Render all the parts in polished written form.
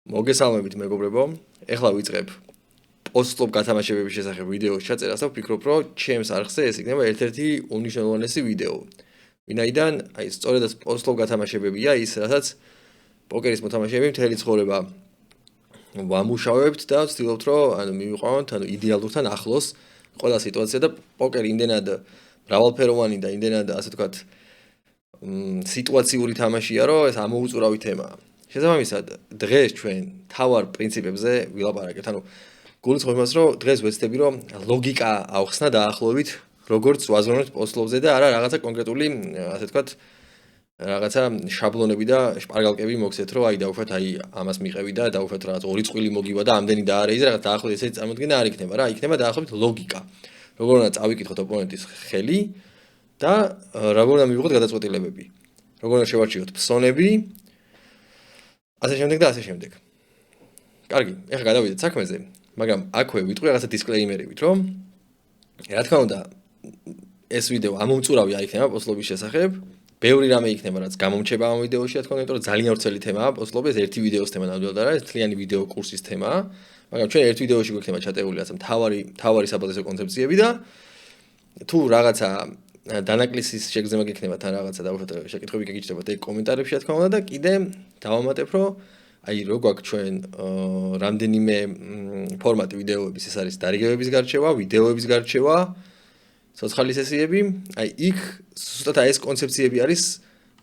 მოგესალმებით მეგობრებო. ეხლა ვიწყებ პოსტლობ გათამაშებების შესახებ ვიდეოს ჩაწერას და ვფიქრობ, რომ ჩემს არხზე ეს იქნება ერთ-ერთი უმნიშვნელოვანესი ვიდეო. ვინაიდან აი სწორედაც პოსტლობ გათამაშებებია ის, რასაც პოკერის მოთამაშეები მთელი ცხოვრება ვამუშავებთ და ვცდილობთ, რომ მივიყვანოთ იდეალურთან ახლოს ყველა სიტუაცია და პოკერი იმდენად მრავალფეროვანი და იმდენად ასე ვთქვათ სიტუაციური თამაშია, რომ ეს ამოუწურავი თემაა. შესაბამისად, დღეს ჩვენ თავარ პრინციპებზე ვილაპარაკებთ. გულისხმობ იმას, რომ დღეს ვეცდები, რომ ლოგიკა ავხსნა დაახლოებით, როგორც ვაზროვნებთ პოსტლობზე და არა რაღაცა კონკრეტული, ასე ვთქვათ, რაღაცა შაბლონები და შპარგალკები მოგცეთ, რომ დაუშვათ, ამას მიყევი და დაუშვათ რაღაც ორი წყვილი მოგივა და ამდენი დაარეიზე, რაღაც დაახლოებით ესეთი წარმოდგენა არ იქნება რა, იქნება დაახლოებით ლოგიკა. როგორ უნდა წავიკითხოთ ოპონენტის ხელი და როგორ უნდა მივიღოთ გადაწყვეტილებები. როგორ უნდა შევარჩიოთ ფსონები ასე შემდეგ და ასე შემდეგ. კარგი, ეხლა გადავიდეთ საქმეზე, მაგრამ აქვე ვიტყვი რაღაცა დისკლეიმერებით, რომ რა თქმა უნდა, ეს ვიდეო ამომწურავი არ იქნება პოსტლობის შესახებ, ბევრი რამე იქნება, რაც გამომრჩება ამ ვიდეოში, რა თქმა უნდა, იმიტომ რომ ძალიან ვრცელი თემაა პოსტლობი, ეს ერთი ვიდეოს თემა ნამდვილად არა, ეს მთლიანი ვიდეო კურსის თემაა, მაგრამ ჩვენ ერთ ვიდეოში გვექნება ჩატეული რაღაცა მთავარი საბაზისო კონცეფციები და თუ რაღაცა დანაკლისის შეგრძნება გექნება თან რაღაცა დაუშვათ შეკითხვები გაგიჩნდებათ ეგ კომენტარებში რა თქმა უნდა და კიდე დავამატებ რომ რო გვაქვს ჩვენ რამდენიმე ფორმატი ვიდეოების ეს არის დარიგებების გარჩევა, ვიდეოების გარჩევა, ცოცხალი სესიები, იქ ზუსტად ეს კონცეფციები არის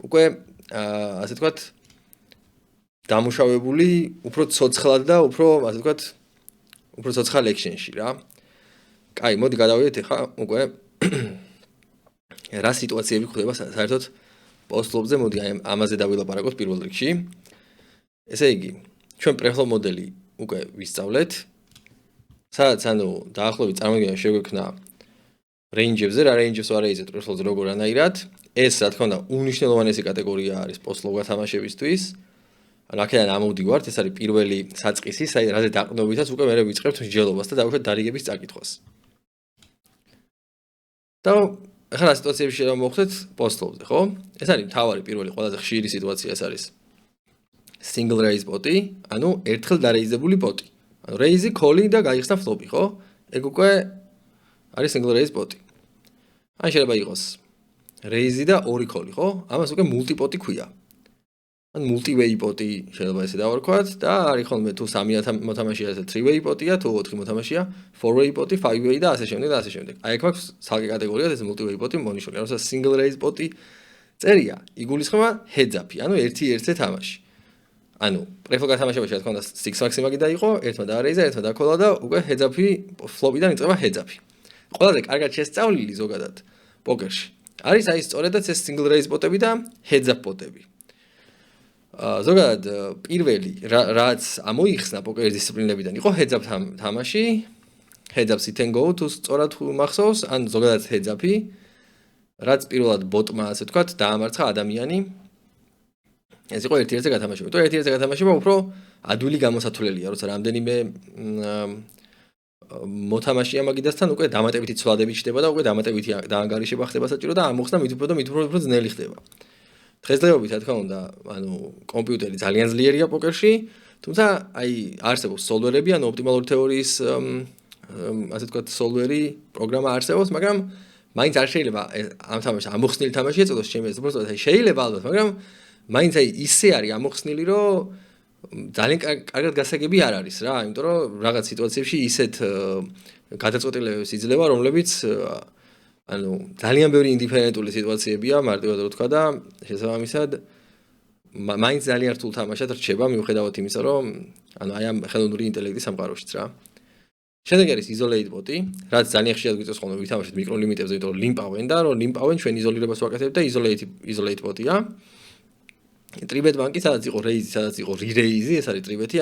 უკვე ასე ვთქვათ დამუშავებული უფრო ცოცხლად და უფრო ასე ვთქვათ უფრო ცოცხალ ექშენში რა. კაი, მოდი გადავიდეთ ახლა უკვე რა სიტუაციები ხდება საერთოდ პოსტლობზე, მოდი ამაზე დავილაპარაკოთ პირველ რიგში. ესე იგი, ჩვენ პრეფლობ მოდელი უკვე ვისწავლეთ, სადაც დაახლოებით წარმოდგენა შეგვექნა რეინჯებზე, რა რეინჯებს ვარეიზეთ პრეფლობზე როგორანაირად. ეს რა თქმა უნდა უმნიშვნელოვანესი კატეგორია არის პოსტლობ გათამაშებისთვის. აქედან ამოვდივართ, ეს არის პირველი საწყისი, რაზე დაყრდნობითაც უკვე მე ვიწყებთ მსჯელობას და დაუშვათ დარიგების წაკითხვას. და ახლა სიტუაციებში რა მოხდეთ პოსტლობზე, ხო? ეს არის თავარი პირველი ყველაზე ხშირი სიტუაცია, ეს არის single raise პოტი, ერთხელ დარეიზებული პოტი. რეიზი, ქოლი და გაიხსნა ფლოპი, ხო? ეგ უკვე არის single raise პოტი. შეიძლება იყოს რეიზი და ორი ქოლი, ხო? ამას უკვე multi-პოტი ქვია. multi-way პოტი შეიძლება ესე დავარქვათ და არის ხოლმე თუ 3 მოთამაშეა ეს 3-way პოტია, თუ 4 მოთამაშეა 4-way პოტი, 5-way და ასე შემდეგ და ასე შემდეგ. აქ მაქვს ცალკე კატეგორიად ეს multi-way პოტი მონიშნული. როცა single raise პოტი წერია, იგულისხმება heads-up-ი, ერთი-ერთზე თამაში. პრეფლობ გათამაშებაში რა თქმა უნდა 6 მაქსიმაგი დაიყო, ერთმა დაარეიზა, ერთმა დაქოლა და უკვე heads-up-ი ფლოპიდან იწყება heads-up-ი. ყველაზე კარგად შესწავლილი ზოგადად პოკერში არის სწორედაც ეს single raise პოტები და heads-up პოტები. ზოგადად პირველი რაც ამოიხსნა პოკერის დისციპლინებიდან იყო heads-up თამაში, heads-up sit and go თუ სწორად მახსოვს, ზოგადად heads-up-ი, რაც პირველად ბოტმა ასე ვთქვათ დაამარცხა ადამიანი. ეს იყო ერთ-ერთზე გათამაშება. თუ ერთ-ერთზე გათამაშება უფრო ადვილი გამოსათვლელია, როცა რამდენიმე მოთამაშეა მაგიდასთან უკვე დამატებითი ცვლადები ჩდება და უკვე დამატებითი დაანგარიშება ხდება საჭირო და ამოხსნა მით უფრო ძნელი ხდება. დღესდღეობით რა თქმა უნდა, კომპიუტერი ძალიან ძლიერია პოკერში, თუმცა არსებობს სოლვერები, ოპტიმალური თეორიის ასე ვთქვათ სოლვერი პროგრამა არსებობს, მაგრამ მაინც არ შეიძლება ამ თამაშს ამოხსნილი თამაში ეწოდოს ჩემი აზრით, შეიძლება ალბათ, მაგრამ მაინც ისე არის ამოხსნილი, რომ ძალიან კარგად გასაგები არ არის რა, იმიტომ რომ რაღაც სიტუაციებში ისეთ გადაწყვეტილებებს იძლევა, რომლებიც ძალიან ბევრი ინდიფერენტული სიტუაციებია, მარტივად რო ვთქვა და შესაბამისად მაინც ძალიან რთულ თამაშად რჩება, მიუხედავად იმისა, რომ ამ ხელოვნური ინტელექტის სამყაროშიც რა. შემდეგ არის isolate პოტი, რაც ძალიან ხშირად გვიწევს ხოლმე ვითამაშოთ მიკროლიმიტებზე, იმიტომ რომ ლიმპავენ და რომ ლიმპავენ ჩვენ იზოლირებას ვაკეთებთ და isolate პოტია. ტრიბეტ ბანკი, სადაც იყო რეიზი, სადაც იყო რი-რეიზი, ეს არის ტრიბეტი,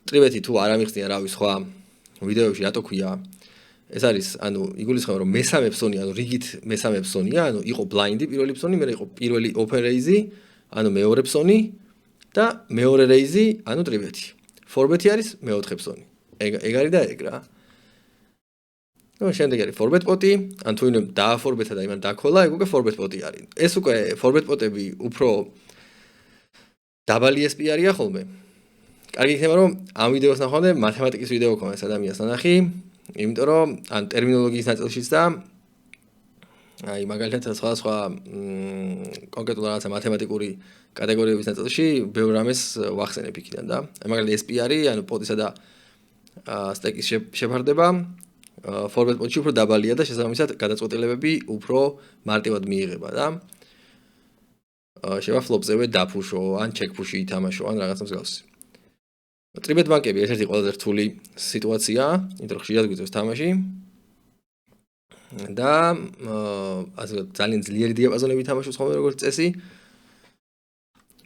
ტრიბეტი თუ არ ამიხსნია რავი სხვა ვიდეოებში რატო ქვია, ეს არის, იგულისხმება რომ მესამე ფსონი, რიგით მესამე ფსონია, იყო ბლაინდი პირველი ფსონი, მერე იყო პირველი ოპენ რეიზი, მეორე ფსონი და მეორე რეიზი, ტრიბეტი. ფორბეტი არის მეოთხე ფსონი. ეგ არის და ეგ რა. შემდეგ არის ფორბეტ პოტი, თუ ვინმე დააფორბეთა და იმან დაქოლა, ეგ უკვე ფორბეტ პოტი არის. ეს უკვე ფორბეტ პოტები უფრო დაბალი SP არია ხოლმე. კარგი იქნება რომ ამ ვიდეოს ნახვამდე მათემატიკის ვიდეო ქონდეს ადამიანს ნანახი, იმიტომ რომ ან ტერმინოლოგიის ნაწილშიც და აი მაგალითად სხვა კონკრეტულ რაღაცა მათემატიკური კატეგორიების ნაწილში ბევრ რამეს ვახსენებ იქიდან და მაგალითად SP არის ანუ პოდისა და სტეკის შეფარდება forward port-ში უფრო დაბალია და შესაბამისად გადაწყვეტილებები უფრო მარტივად მიიღება და შევა ფლოპზევე დაფუშო ან ჩეკფუში ითამაშო ან რაღაცა მსგავსი. ტრიბეტ ბანკები ერთ-ერთი ყველაზე რთული სიტუაციაა, იმიტომ რომ ხშირად გვიწევს თამაში და ასე ძალიან ძლიერი დიაპაზონები თამაშობს ხოლმე როგორც წესი.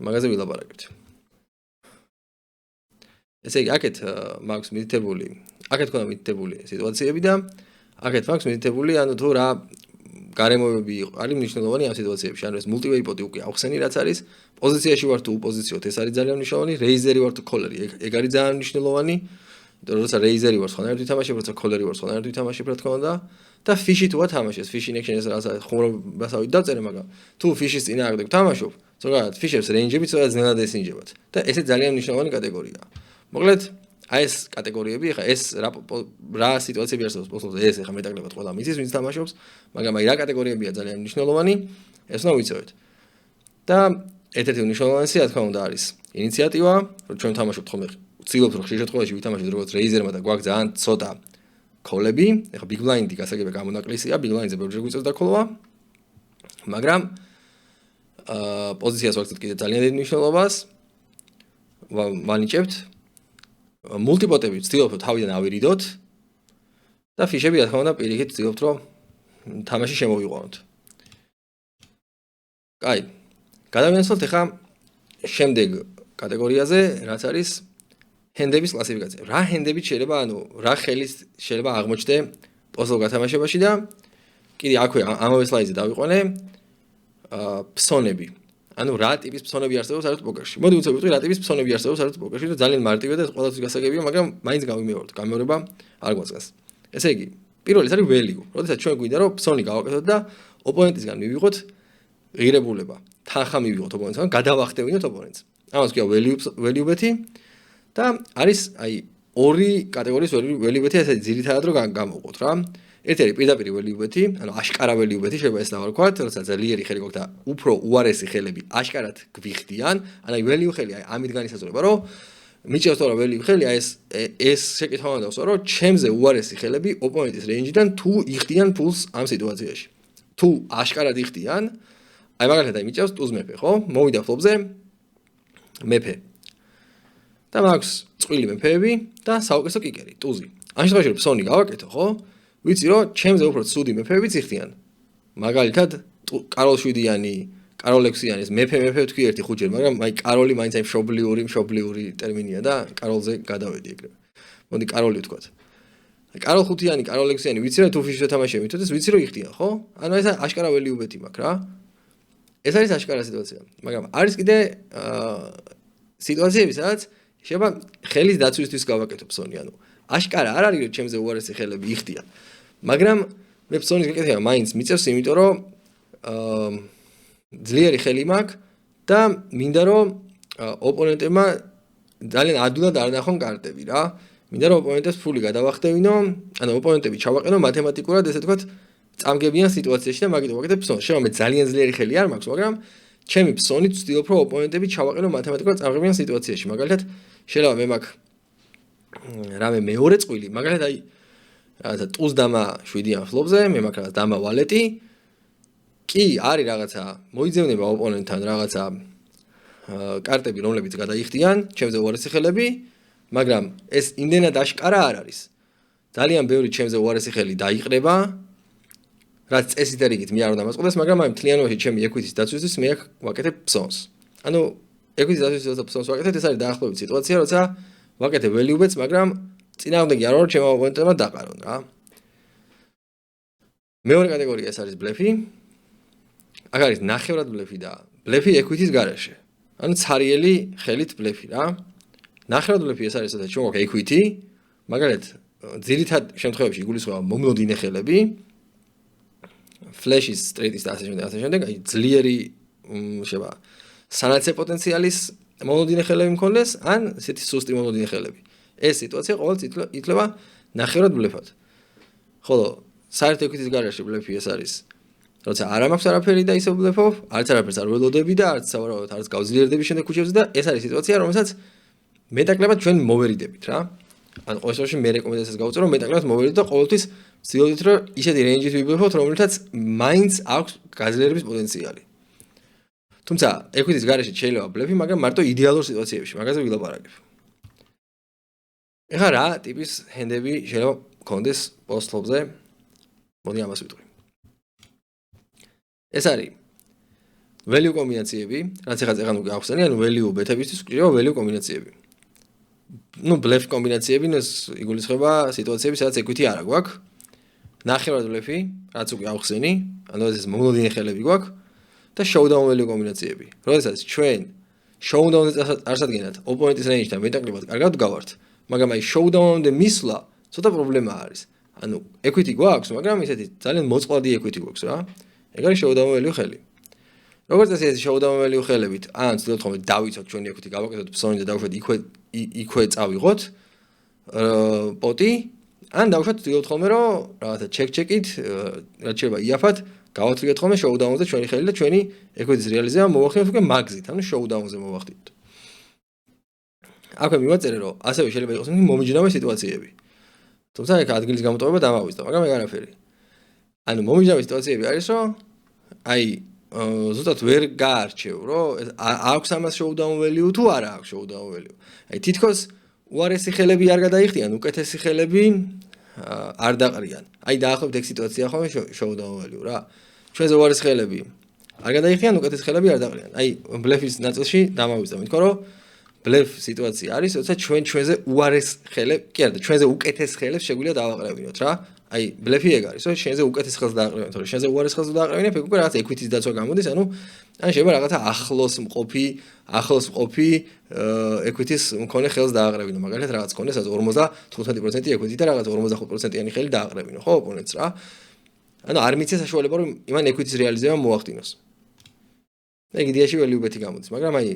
მაგაზე ვილაპარაკებთ. ესე იგი, აქეთ მაქვს მითითებული, აქეთ ქონა მითითებული სიტუაციები და აქეთ მაქვს მითითებული, ანუ თუ რა გარემოებები არის მნიშვნელოვანი ამ სიტუაციებში. ანუ ეს multi-way pot-ი უკვე ახსენი რაც არის, პოზიციაში ვარ თუ უპოზიციოთ, ეს არის ძალიან მნიშვნელოვანი, რეიზერი ვარ თუ კოლერი, ეგ არის ძალიან მნიშვნელოვანი. იმიტომ რომ როცა რეიზერი ვარ, სხვანაირად ვითამაშებ, როცა კოლერი ვარ, სხვანაირად ვითამაშებ, რა თქმა უნდა. და ფიში თუ ათამაშეს, ფიში injection-ს რაღაცა ხუმრობასავით დავწერე, მაგრამ თუ ფიშის წინააღმდეგ ვთამაშობ, ზოგადად ფიშებს რეინჯები ცოტა ძნელად ესინჯებათ და ესე ძალიან მნიშვნელოვანი კატეგორიაა. მოკლედ, აი ეს კატეგორიები, ხა ეს რა სიტუაციები არსებობს პოსტზე, ეს ხა მეტაკლებად ყველა მიცის, ვინც თამაშობს, მაგრამ აი რა კატეგორიებია ძალიან მნიშვნელოვანი, ეს უნდა ვიცოდეთ. და ერთ-ერთი მნიშვნელოვანესი, რა თქმა უნდა, არის ინიციატივა, რომ ჩვენ თამაშობთ ხოლმე, ვცდილობთ რომ ხშირ შემთხვევაში ვითამაშოთ როგორც რეიზერმა და გვაქვს ძალიან ცოტა კოლები, ეხლა big blind-ი გასაგებია გამონაკლისია, big blind-ზე ბევრჯერ გვიწევს დაკოლვა, მაგრამ პოზიციას ვაქცევთ კიდე ძალიან დიდ მნიშვნელობას, ვანიჭებთ, მულტიპოტები ვცდილობთ რომ თავიდან ავირიდოთ და ფიშები რა თქმა უნდა პირიქით ვცდილობთ რომ თამაში შემოვიყვანოთ. კაი, გადავინაცვლოთ ეხლა შემდეგ კატეგორიაზე, რაც არის ჰენდების კლასიფიკაცია. რა ჰენდებით შეიძლება, ანუ რა ხელის შეიძლება აღმოჩნდე პოზლ გათამაშებაში და კიდე აქვე ამავე სლაიდზე დავიყვანე ფსონები. ანუ რა ტიპის ფსონები არსებობს საერთოდ პოკერში. მოდი უცებ ვიტყვი რა ტიპის ფსონები არსებობს საერთოდ პოკერში და ძალიან მარტივია და ყველასთვის გასაგებია, მაგრამ მაინც გამიმეორებთ. გამეორება არ გვაწყდეს. ესე იგი, პირველი არის value. როდესაც ჩვენ გვინდა რომ ფსონი გავაკეთოთ და ოპონენტისგან მივიღოთ ღირებულება. თანხა მივიღოთ ოპონენტისგან, გადავახტევინოთ ოპონენტს. ამას ქვია value bet-ი. და არის აი ორი კატეგორიის value bet-ი, ესე ძირითადად რომ გამოვყოთ რა. ერთი არის პირდაპირ value bet-ი, ანუ აშკარა value bet-ი შეიძლება ეს დავარქვათ, როცა ძლიერი ხელი გვაქვს და უფრო უარესი ხელები აშკარად გვიხდიან, ან აი value ხელი, აი ამით განისაზღვრება, რომ მიჭევს თორა value ხელი, აი ეს შეკითხვა უნდა დავსვა, რომ ჩემზე უარესი ხელები ოპონენტის რეინჯიდან თუ იხდიან ფულს ამ სიტუაციაში. თუ აშკარად იხდიან, აი მაგალითად აი მიჭევს ტუზ მეფე, ხო? მოვიდა ფლოპზე მეფე. და მაქვს წყვილი მეფეები და საუკეთესო კიკერი, ტუზი. ამ შემთხვევაში ფსონი გავაკეთო, ხო? ვიცი რომ ჩემზე უფრო ცუდი მეფეებიც იხდიან. მაგალითად, კაროლ 7-იანი, კაროლ 6-იანი ეს მეფე ვთქვი ერთი ხუთჯერ, მაგრამ აი კაროლი მაინც აი მშობლიური ტერმინია და კაროლზე გადავედი ეგრევე. მოდი კაროლი ვთქვათ. აი კაროლ 5-იანი, კაროლ 6-იანი ვიცი რომ თუ ფიშს ვეთამაშები, თვითონ ეს ვიცი რომ იხდიან, ხო? ანუ ეს აშკარა value bet-ი მაქვს რა. ეს არის აშკარა სიტუაცია, მაგრამ არის კიდე სიტუაციები, სადაც შეიძლება ხელის დაცვისთვის გავაკეთო ფსონი, ანუ აშკარა არ არის რომ ჩემზე უარესი ხელები იხდიან. მაგრამ მე ფსონის გაკეთება მაინც მიწევს, იმიტომ რომ ძლიერი ხელი მაქვს და მინდა რომ ოპონენტებმა ძალიან ადვილად არ ნახონ კარტები რა. მინდა რომ ოპონენტებს ფული გადავახტევინო, ანუ ოპონენტები ჩავაყენო მათემატიკურად, ესე ვთქვათ, წამგებიან სიტუაციაში და მაგით ვაკეთებ ფსონს. შეიძლება მე ძალიან ძლიერი ხელი არ მაქვს, მაგრამ ჩემი ფსონით ვცდილობ რომ ოპონენტები ჩავაყენო მათემატიკურად წამგებიან სიტუაციაში. მაგალითად, შეიძლება მე მაქვს რამე მეორე წყვილი, მაგალითად აი რაღაცა ტუზ დამა 7-იან ფლოპზე, მე მაქვს რაღაც დამა ვალეტი. კი, არის რაღაცა, მოიძებნება ოპონენტთან რაღაცა კარტები, რომლებიც გადაიხდიან, ჩემზე უარესი ხელები, მაგრამ ეს იმდენად აშკარა არ არის. ძალიან ბევრი ჩემზე უარესი ხელი დაიყრება, რაც წესით რიგით მე არ უნდა მასყოდეს, მაგრამ აი მთლიანობაში ჩემი ეკვიტის დაცვისთვის მე აქ ვაკეთებ ფსონს. ანუ ეკვიტის დაცვისთვის და ფსონს ვაკეთებ, ეს არის დაახლოებით სიტუაცია, როცა ვაკეთებ value bets, მაგრამ წინააღმდეგი არ ვარ რომ ჩემო ოპონენტებმა დაყარონ რა. მეორე კატეგორია ეს არის ბლეფი. აქ არის ნახევრად ბლეფი და ბლეფი ეკვიტის გარეშე. ანუ ცარიელი ხელით ბლეფი რა. ნახევრად ბლეფი ეს არის, სადაც ჩვენ გვაქვს equity, მაგალითად, ძირითად შემთხვევებში იგულისხმება მომლოდინე ხელები, flash-ის, straight-ის და ასე შემდეგ, აი ძლიერი შეიძლება სანაცე პოტენციალის მონოდინე ხელები მქონდეს, ან ესეთი სუსტი მონოდინე ხელები. ეს სიტუაცია ყოველთვის ითვლება ნახევრად ბლეფად. ხოლო საერთო ექვიტის გარეშე ბლეფი ეს არის, როცა არ მაქვს არაფერი და ისე ბლეფობ, არც არაფერს არ ველოდები და არც სავარაუდოდ არც გავძლიერდები შემდეგ ქუჩებზე და ეს არის სიტუაცია, რომელსაც მეტაკლებად ჩვენ მოვერიდებით რა. ან ყოველ შემთხვევაში მე რეკომენდაციას გავუწევ, რომ მეტაკლებად მოვერიდოთ და ყოველთვის ვცდილობთ, რომ ისეთი რეინჯით ვიბლეფოთ, რომელთაც მაინც აქვს გაძლიერების პოტენციალი. თუმცა ექვიტის გარეშე შეიძლება ბლეფი, მაგრამ მარტო იდეალურ სიტუაციებში, მაგაზე ვილაპარაკებ. ეხლა რა ტიპის ჰენდები შეიძლება გქონდეს პოსტ-ფლოპზე? მოდი ამას ვიტყვი. ეს არის value კომბინაციები, რაც ეხლა ნუ გავხსენე, ანუ value ბეთებისთვის გვჭირდება value კომბინაციები. ნუ bluff კომბინაციები, ეს იგულისხმება სიტუაციები, სადაც equity არ აქვს. ნახევრად bluff-ი, რაც უკვე გავხსენი, ანუ ეს მონოდინე ხელები გვაქვს და showdown value კომბინაციები. როდესაც ჩვენ showdown-ზე წარსადგენად opponent-ის range-დან მეტაკლებად კარგად გავართ, მაგრამ აი showdown-ამდე მისვლა ცოტა პრობლემა არის. ანუ equity გვაქვს, მაგრამ ისეთი ძალიან მოწყვლადი equity გვაქვს რა. ეგ არის showdown value ხელი. როგორც წესი ეს showdown value ხელებით, ან ვცდილობთ ხოლმე დავიცოთ ჩვენი equity გავაკეთოთ ფსონი და დავუშვათ იქვე წავიღოთ პოტი, ან დავუშვათ ვცდილობთ ხოლმე რომ რაღაცა check-ით, რაც შეიძლება იაფად, გავათრიგეთ ხოლმე showdown-ზე ჩვენი ხელი და ჩვენი equity-ის რეალიზება მოვახდინოთ უკვე მაგზით, ანუ showdown-ზე მოვახდინოთ. აქვე მივაწერე რომ ასევე შეიძლება იყოს მომიჯნავე სიტუაციები. თუმცა ეგ ადგილის გამოტოვება დამავიზდა, მაგრამ ეგ არაფერი. ანუ მომიჯნავე სიტუაციები არის რომ აი ზუსტად ვერ გაარჩევ რომ აქვს ამას showdown value თუ არა აქვს showdown value. აი თითქოს უარესი ხელები არ გადაიხდიან, უკეთესი ხელები არ დაყრიან. აი დაახლოებით ეგ სიტუაცია ხოლმე showdown value რა. ჩვენზე უარესი ხელები არ გადაიხდიან, უკეთესი ხელები არ დაყრიან. აი ბლეფის ნაწილში დამავიზდა, მithქო რომ bluff სიტუაცია არის, როცა ჩვენზე უარეს ხელებს, კი არა, ჩვენზე უკეთეს ხელებს შეგვიძლია დავაყრევინოთ რა. აი bluff-ი ეგ არის, რომ შენზე უკეთეს ხელს დააყრევინოთ, თორე შენზე უარეს ხელს დააყრევინებ, ეგ უკვე რაღაც equity-ის დაცვა გამოდის, ანუ ან შეიძლება რაღაცა ახლოს მყოფი equity-ის მქონე ხელს დააყრევინო, მაგალითად რაღაც ქონდეს 55% equity და რაღაც 45%-იანი ხელი დააყრევინო, ხო, opponents რა. ანუ არ მიცეს საშუალება, რომ იმან equity-ის რეალიზება მოახდინოს. ეგ იდეაში value bet-ი გამოდის, მაგრამ აი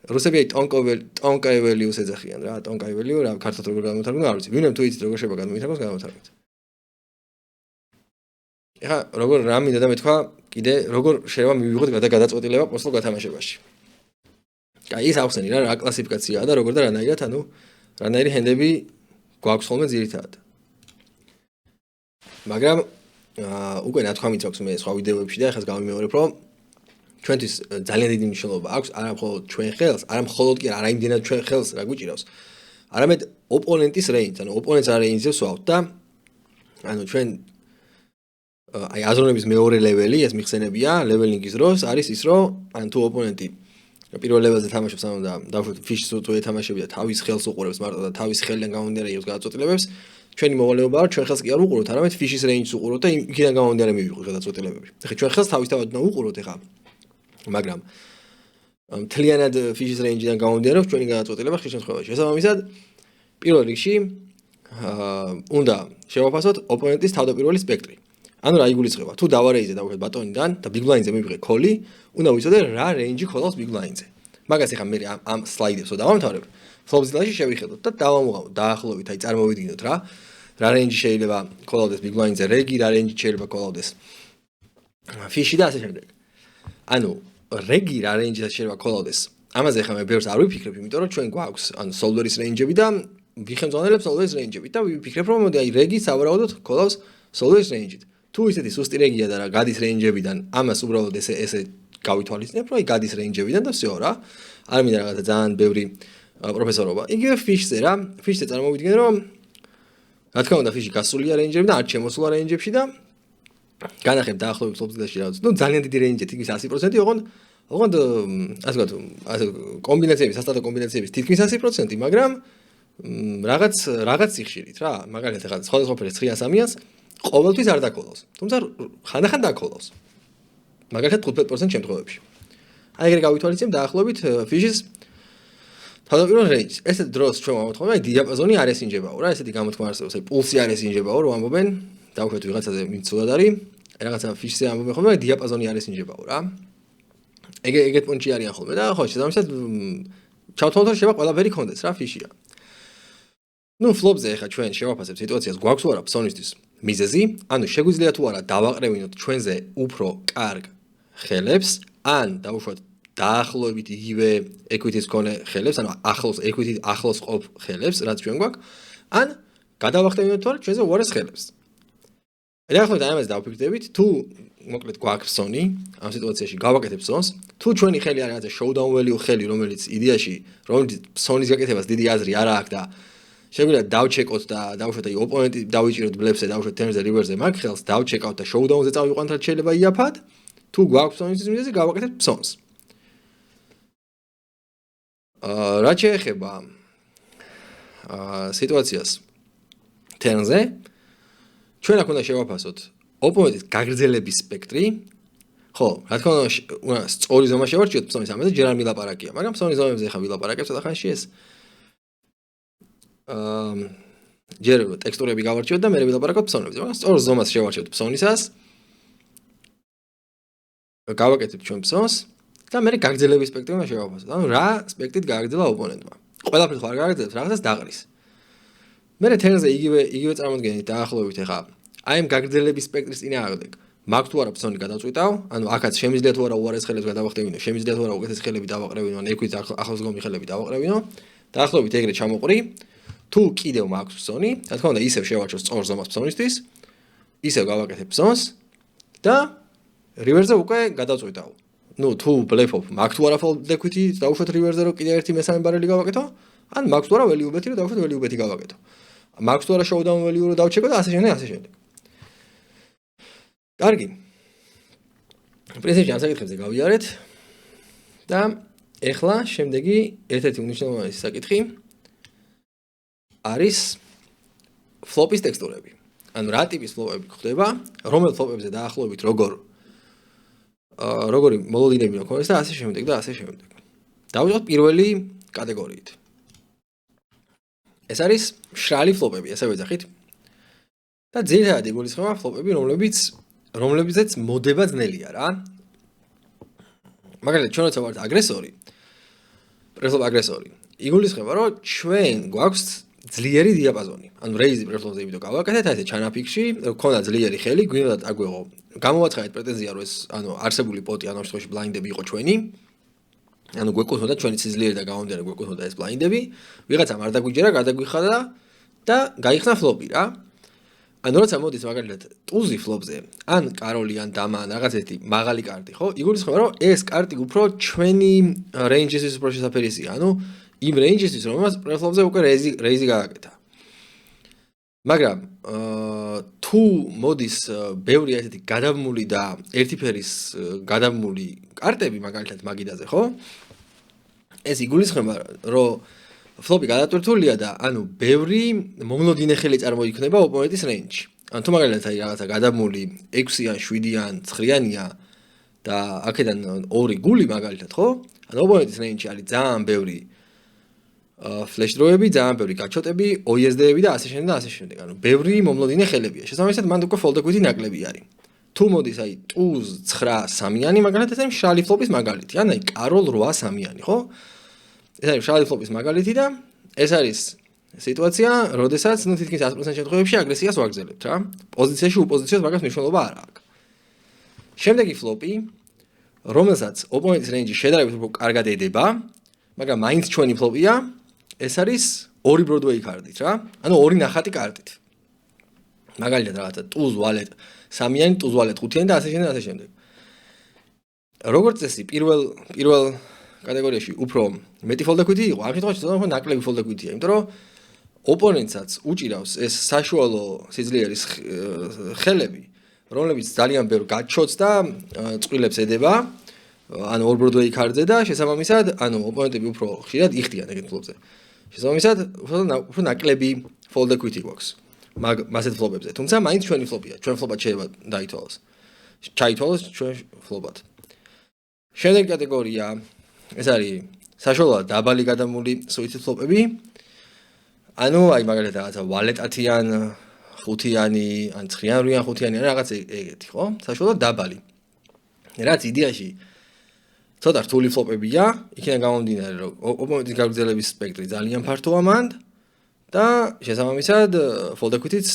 რუსები აი ტონკაი value-ს ეძახიან რა, ტონკაი value რა, ქართულად როგორ განმოთარგმნო არ ვიცი. ვინმე თუ იცით როგორ შეიძლება განმოითარგმნოს, განმოთარგმნით. ეხლა როგორ რა მინდა და მეთქვა, კიდე როგორ შეიძლება მივიღოთ გადაწყვეტილება პოსტ-ფლოპ გათამაშებაში. აი ის ახსენი რა კლასიფიკაციაა და როგორ და რანაირად, ანუ რანაირი ჰენდები გვაქვს ხოლმე ძირითადად. მაგრამ უკვე ნათქვამიც აქვს მე სხვა ვიდეოებში და ეხლა გავიმეორებ, რომ ჩვენთვის ძალიან დიდი მნიშვნელობა აქვს არა მხოლოდ ჩვენ ხელს, არა მხოლოდ კი არა იმდენად ჩვენ ხელს რა გვიჭირავს. არამედ opponent-ის range, ანუ opponent-ს რა range-ზე ვსვავთ და ანუ ჩვენ აი აზროვნების მეორე ლეველი, ეს მიხსენებია, leveling-ის დროს არის ის, რომ ან თუ opponent-ი პირველ ლეველზე თამაშობს, ანუ და დავუშვათ fish-ს თუ ეთამაშებია, თავის ხელს უყურებს მარტო და თავის ხელიდან გამომდინარე იღებს გადაწყვეტილებებს, ჩვენი მოვალეობა არის ჩვენ ხელს კი არ უყუროთ, არამედ fish-ის range-ს უყუროთ და იქიდან გამომდინარე მივიღოთ გადაწყვეტილებები. ეხლა ჩვენ ხელს თავისთავად უნდა უყუროთ ეხლა მაგრამ მთლიანად fish-ის range-დან გამომდინარე ჩვენი გადაწყვეტილება ხშირ შემთხვევაში. შესაბამისად, პირველ რიგში უნდა შევაფასოთ opponent-ის თავდაპირველი სპექტრი. ანუ რა იგულისხმება? თუ დავარეიზე დავუშვათ ბატონიდან და big blind-ზე მივიღე call-ი, უნდა ვიცოდე რა range-ი call-ავს big blind-ზე. მაგას ეხლა მე ამ slide-ებს დავამთავრებ. flop zilla-ში შევიხედოთ და დავამოღავთ დაახლოებით, აი წარმოვიდგინოთ რა range შეიძლება call-ავდეს big blind-ზე, regi რა range შეიძლება call-ავდეს fish-ი და ასე შემდეგ. ანუ regi რა range-ზე შეიძლება call-ავდეს. ამაზე ხა მე ბევრს არ ვიფიქრებ, იმიტომ რომ ჩვენ გვაქვს ანუ solver-ის range-ები და ვიხემძღვანელებ solver-ის range-ები და ვიფიქრებ რომ მოდი აი regi სავარაუდოდ call-ავს solver-ის range-ით. თუ ისეთი სუსტი რეგია და რა გადის range-ებიდან, ამას უბრალოდ ესე გავითვალისწინებ, რომ აი გადის range-ებიდან და всё რა. არ მინდა რაღაცა ძალიან ბევრი პროფესორობა. იგივე fish-ზე რა, fish-ზე წარმოვიდგენ რომ რა თქმა უნდა fish-ი გასულია range-ები და არ შემოსულა range-ებში და განახებ დაახლოებით flop zilla-ში რაღაც. ნუ ძალიან დიდი range-ით, თითქმის 100%, ოღონდ ასე ვთქვათ, ასე კომბინაციების, სასტარტო კომბინაციების თითქმის 100%, მაგრამ რაღაც სიხშირით რა. მაგალითად ახლა სხვადასხვა ფერის 900-300-ს ყოველთვის არ დაკოლავს. თუმცა ხანდახან დაკოლავს. მაგალითად 15% შემთხვევებში. აი ეგრე გავითვალისწინებ დაახლოებით fish-ის თავდაპირველ range-ს. ესეთ დროს ჩვენ ვამოთხოვნა, აი დიაპაზონი არ ესინჯებაო რა, ესეთი გამოთქმა არსებობს, აი პულსი არ ესინჯებაო, რომ ამბობენ, დავუშვათ ვიღაცაზე მიცუდად არის, რაღაცა fish-ზე ამბობენ ხოლმე, აი დიაპაზონი არ ესინჯებაო რა. ეგეთ პონჩი არიან ხოლმე და ხო, შესაბამისად ჩავთვალოთ რომ შეიძლება ყველაფერი კონდეს რა ფიშია. ნუ ფლოპზე ახლა ჩვენ შევაფასებ სიტუაციას გვაქვს თუ არა ფსონისთვის მიზეზი, ანუ შეგვიძლია თუ არა დავაყრევინოთ ჩვენზე უფრო კარგ ხელებს, ან დავუშვათ დაახლოებით იგივე equity-ს მქონე ხელებს, ანუ equity-ს ახლოს ყოფ ხელებს, რაც ჩვენ გვაქვს, ან გადავახტევინოთ თუ არა ჩვენზე უარეს ხელებს. დაახლოებით ამას დავფიქრდებით, თუ მოკლედ გვაქვს ფსონი, ამ სიტუაციაში გავაკეთებ ფსონს, თუ ჩვენი ხელი არის რაღაცა showdown value ხელი, რომელიც იდეაში, რომელიც ფსონის გაკეთებას დიდი აზრი არ აქვს და შეგვიძლია დავჩეკოთ და დავუშვათ აი ოპონენტი დავიჭიროთ ბლეფზე, დავუშვათ turns-ზე, river-ზე მაგ ხელს, დავჩეკავთ და showdown-ზე წავიყვანთ, რაც შეიძლება იაფად, თუ გვაქვს ფსონის მიზეზი, გავაკეთებ ფსონს. რაც შეეხება სიტუაციას turns-ზე, ჩვენ აქ უნდა შევაფასოთ ოპონენტის გაგრძელების სპექტრი, ხო, რა თქმა უნდა, სწორი ზომა შევარჩიოთ ფსონის ამაზე, ჯერ არ მილაპარაკია, მაგრამ ფსონის ზომებზე ახლა ვილაპარაკებ ცოტა ხანში ეს. ჯერ ტექსტურები გავარჩიოთ და მე ვილაპარაკოთ ფსონებზე, მაგრამ სწორ ზომას შევარჩიოთ ფსონისას. გავაკეთებ ჩვენ ფსონს და მე გაგრძელების სპექტრი უნდა შევაფასოთ. ანუ რა სპექტრით გააგრძელა ოპონენტმა. ყველაფერს ხარ გააგრძელებს, რაღაცას დაყრის. მე turns-ზე იგივე წარმოდგენით დაახლოებით ახლა აი ამ გაგრძელების სპექტრის წინააღმდეგ მაგ თუ არა ფსონი გადავწყვიტავ, ანუ აქაც შემიძლია თუ არა უარეს ხელებს გადავახტევინო, შემიძლია თუ არა უკეთეს ხელები დავაყრევინო, ან equity ახლოს გომი ხელები დავაყრევინო, დაახლოებით ეგრე ჩამოყრი. თუ კიდევ მაქვს ფსონი, რა თქმა უნდა ისევ შევაჩვევ სწორ ზომას ფსონისთვის, ისევ გავაკეთებ ფსონს და river-ზე უკვე გადავწყვიტავ. ნუ თუ ბლეფობ, მაგ თუ არა fold equity დავუშვათ river-ზე რომ კიდევ ერთი მესამე ბარელი გავაკეთო, ან მაგ თუ არა value bet-ი რომ დავუშვათ value bet-ი გავაკეთო. მაგ თუ არა showdown value რომ დავჩეკო და ასე შემდეგ. კარგი. პრინციპში ამ საკითხებზე გავიარეთ და ეხლა შემდეგი ერთ-ერთი უნიშნულოვანესი საკითხი არის ფლოპის ტექსტურები. ანუ რა ტიპის ფლოპები გვხდება, რომელ ფლოპებზე დაახლოებით როგორი მოლოდინები მქონდეს და ასე შემდეგ და ასე შემდეგ. დავიწყოთ პირველი კატეგორიით. ეს არის მშრალი ფლოპები, ესე ვეძახით. და ძირითადად იგულისხმება ფლოპები, რომლებზეც მოდება ძნელია რა. მაგალითად, ჩვენ როცა ვართ აგრესორი, პრეფლოპ აგრესორი, იგულისხმება, რომ ჩვენ გვაქვს ძლიერი დიაპაზონი. ანუ რეიზი პრეფლოპზე იმით გავაკეთეთ, აი ეს ჩანაფიქში, გქონდა ძლიერი ხელი, გვინდათ აგვეღო. გამოვაცხადეთ პრეტენზია, რომ ეს ანუ არსებული პოტი ან ამ შემთხვევაში ბლაინდები იყო ჩვენი. ანუ გვეკუთვნოდა ჩვენი სიძლიერი და გამომდინარე გვეკუთვნოდა ეს ბლაინდები. ვიღაცამ არ დაგვიჯერა, გადაგვიხადა და გაიხსნა ფლოპი რა. ანუ როცა მოდის მაგალითად ტუზი ფლოპზე, ან კაროლი, ან დამა, ან რაღაც ერთი მაღალი კარტი, ხო? იგულისხმება, რომ ეს კარტი უფრო ჩვენი რეინჯისთვის უფრო შესაძლებელია. ანუ იმ რეინჯისთვის, რომელსაც პრეფლოპზე უკვე რეიზი გააკეთა. მაგრამ თუ მოდის ბევრი ასეთი გადაბმული და ერთი ფერის გადაბმული კარტები მაგალითად მაგიდაზე, ხო? ეს იგულისხმება, რომ ფლოპი გადატვირთულია და ანუ ბევრი მომლოდინე ხელი წარმოიქმნება ოპონენტის რეინჯში. ანუ თუ მაგალითად აი რაღაცა გადაბმული 6-იან, 7-იან, 9-იანია და აქედან 2 გული მაგალითად, ხო? ანუ ოპონენტის რეინჯში არის ძალიან ბევრი ფლეშ დროები, ძალიან ბევრი გაჩოტები, OSD-ები და ასე შემდეგ და ასე შემდეგ. ანუ ბევრი მომლოდინე ხელებია. შესაბამისად, მან უკვე fold equity ნაკლები არის. თუ მოდის აი ტუზ 9-3-იანი მაგალითად, ეს არის მშრალი ფლოპის მაგალითი. ან აი კაროლ 8-3-იანი, ხო? ეს არის მშრალი ფლოპის მაგალითი და ეს არის სიტუაცია, როდესაც ნუ თითქმის 100% შემთხვევებში აგრესიას ვაგრძელებთ რა. პოზიციაში უპოზიციოს მაგას მნიშვნელობა არ აქვს. შემდეგი ფლოპი, რომელსაც ოპონენტის რეინჯი შედარებით უფრო კარგად ედება, მაგრამ მაინც ჩვენი ფლოპია, ეს არის 2 ბროდვეი კარტით რა. ანუ 2 ნახატი კარტით. მაგალითად რაღაცა ტუზ ვალეტ 3-იანი, ტუზ ვალეტ 5-იანი და ასე შემდეგ და ასე შემდეგ. როგორც წესი, პირველ კატეგორიაში უფრო მეტი fold equity იყო, ამ შემთხვევაში ცოტა უფრო ნაკლები fold equity-ია, იმიტომ რომ ოპონენტსაც უჭირავს ეს საშუალო სიძლიერის ხელები, რომლებიც ძალიან ბევრ გაჩოც და წვრილებს ედება, ანუ 2 ბროდვეი კარტზე და შესაბამისად, ანუ ოპონენტები უფრო ხშირად იხდიან ეგეთ ფლოპზე. შესაბამისად, უფრო ნაკლები fold equity გვაქვს მასეთ ფლოპებზე. თუმცა მაინც ჩვენი ფლოპია, ჩვენ ფლოპად შეიძლება ჩაითვალოს ჩვენ ფლოპად. შემდეგი კატეგორია ეს არის საშუალო დაბალი გადამული სუიციდ ფლოპები. ანუ აი მაგალითად რაღაცა ვალეტათიან 5-იანი, ან 9-იან 5-იანი, ან რაღაც ეგეთი, ხო? საშუალო დაბალი. რაც იდეაში ცოტა რთული ფლოპებია, იქიდან გამომდინარე, რომ ოპონენტის გაგრძელების სპექტრი ძალიან ფართოა მანდ და შესაბამისად fold-equity-ც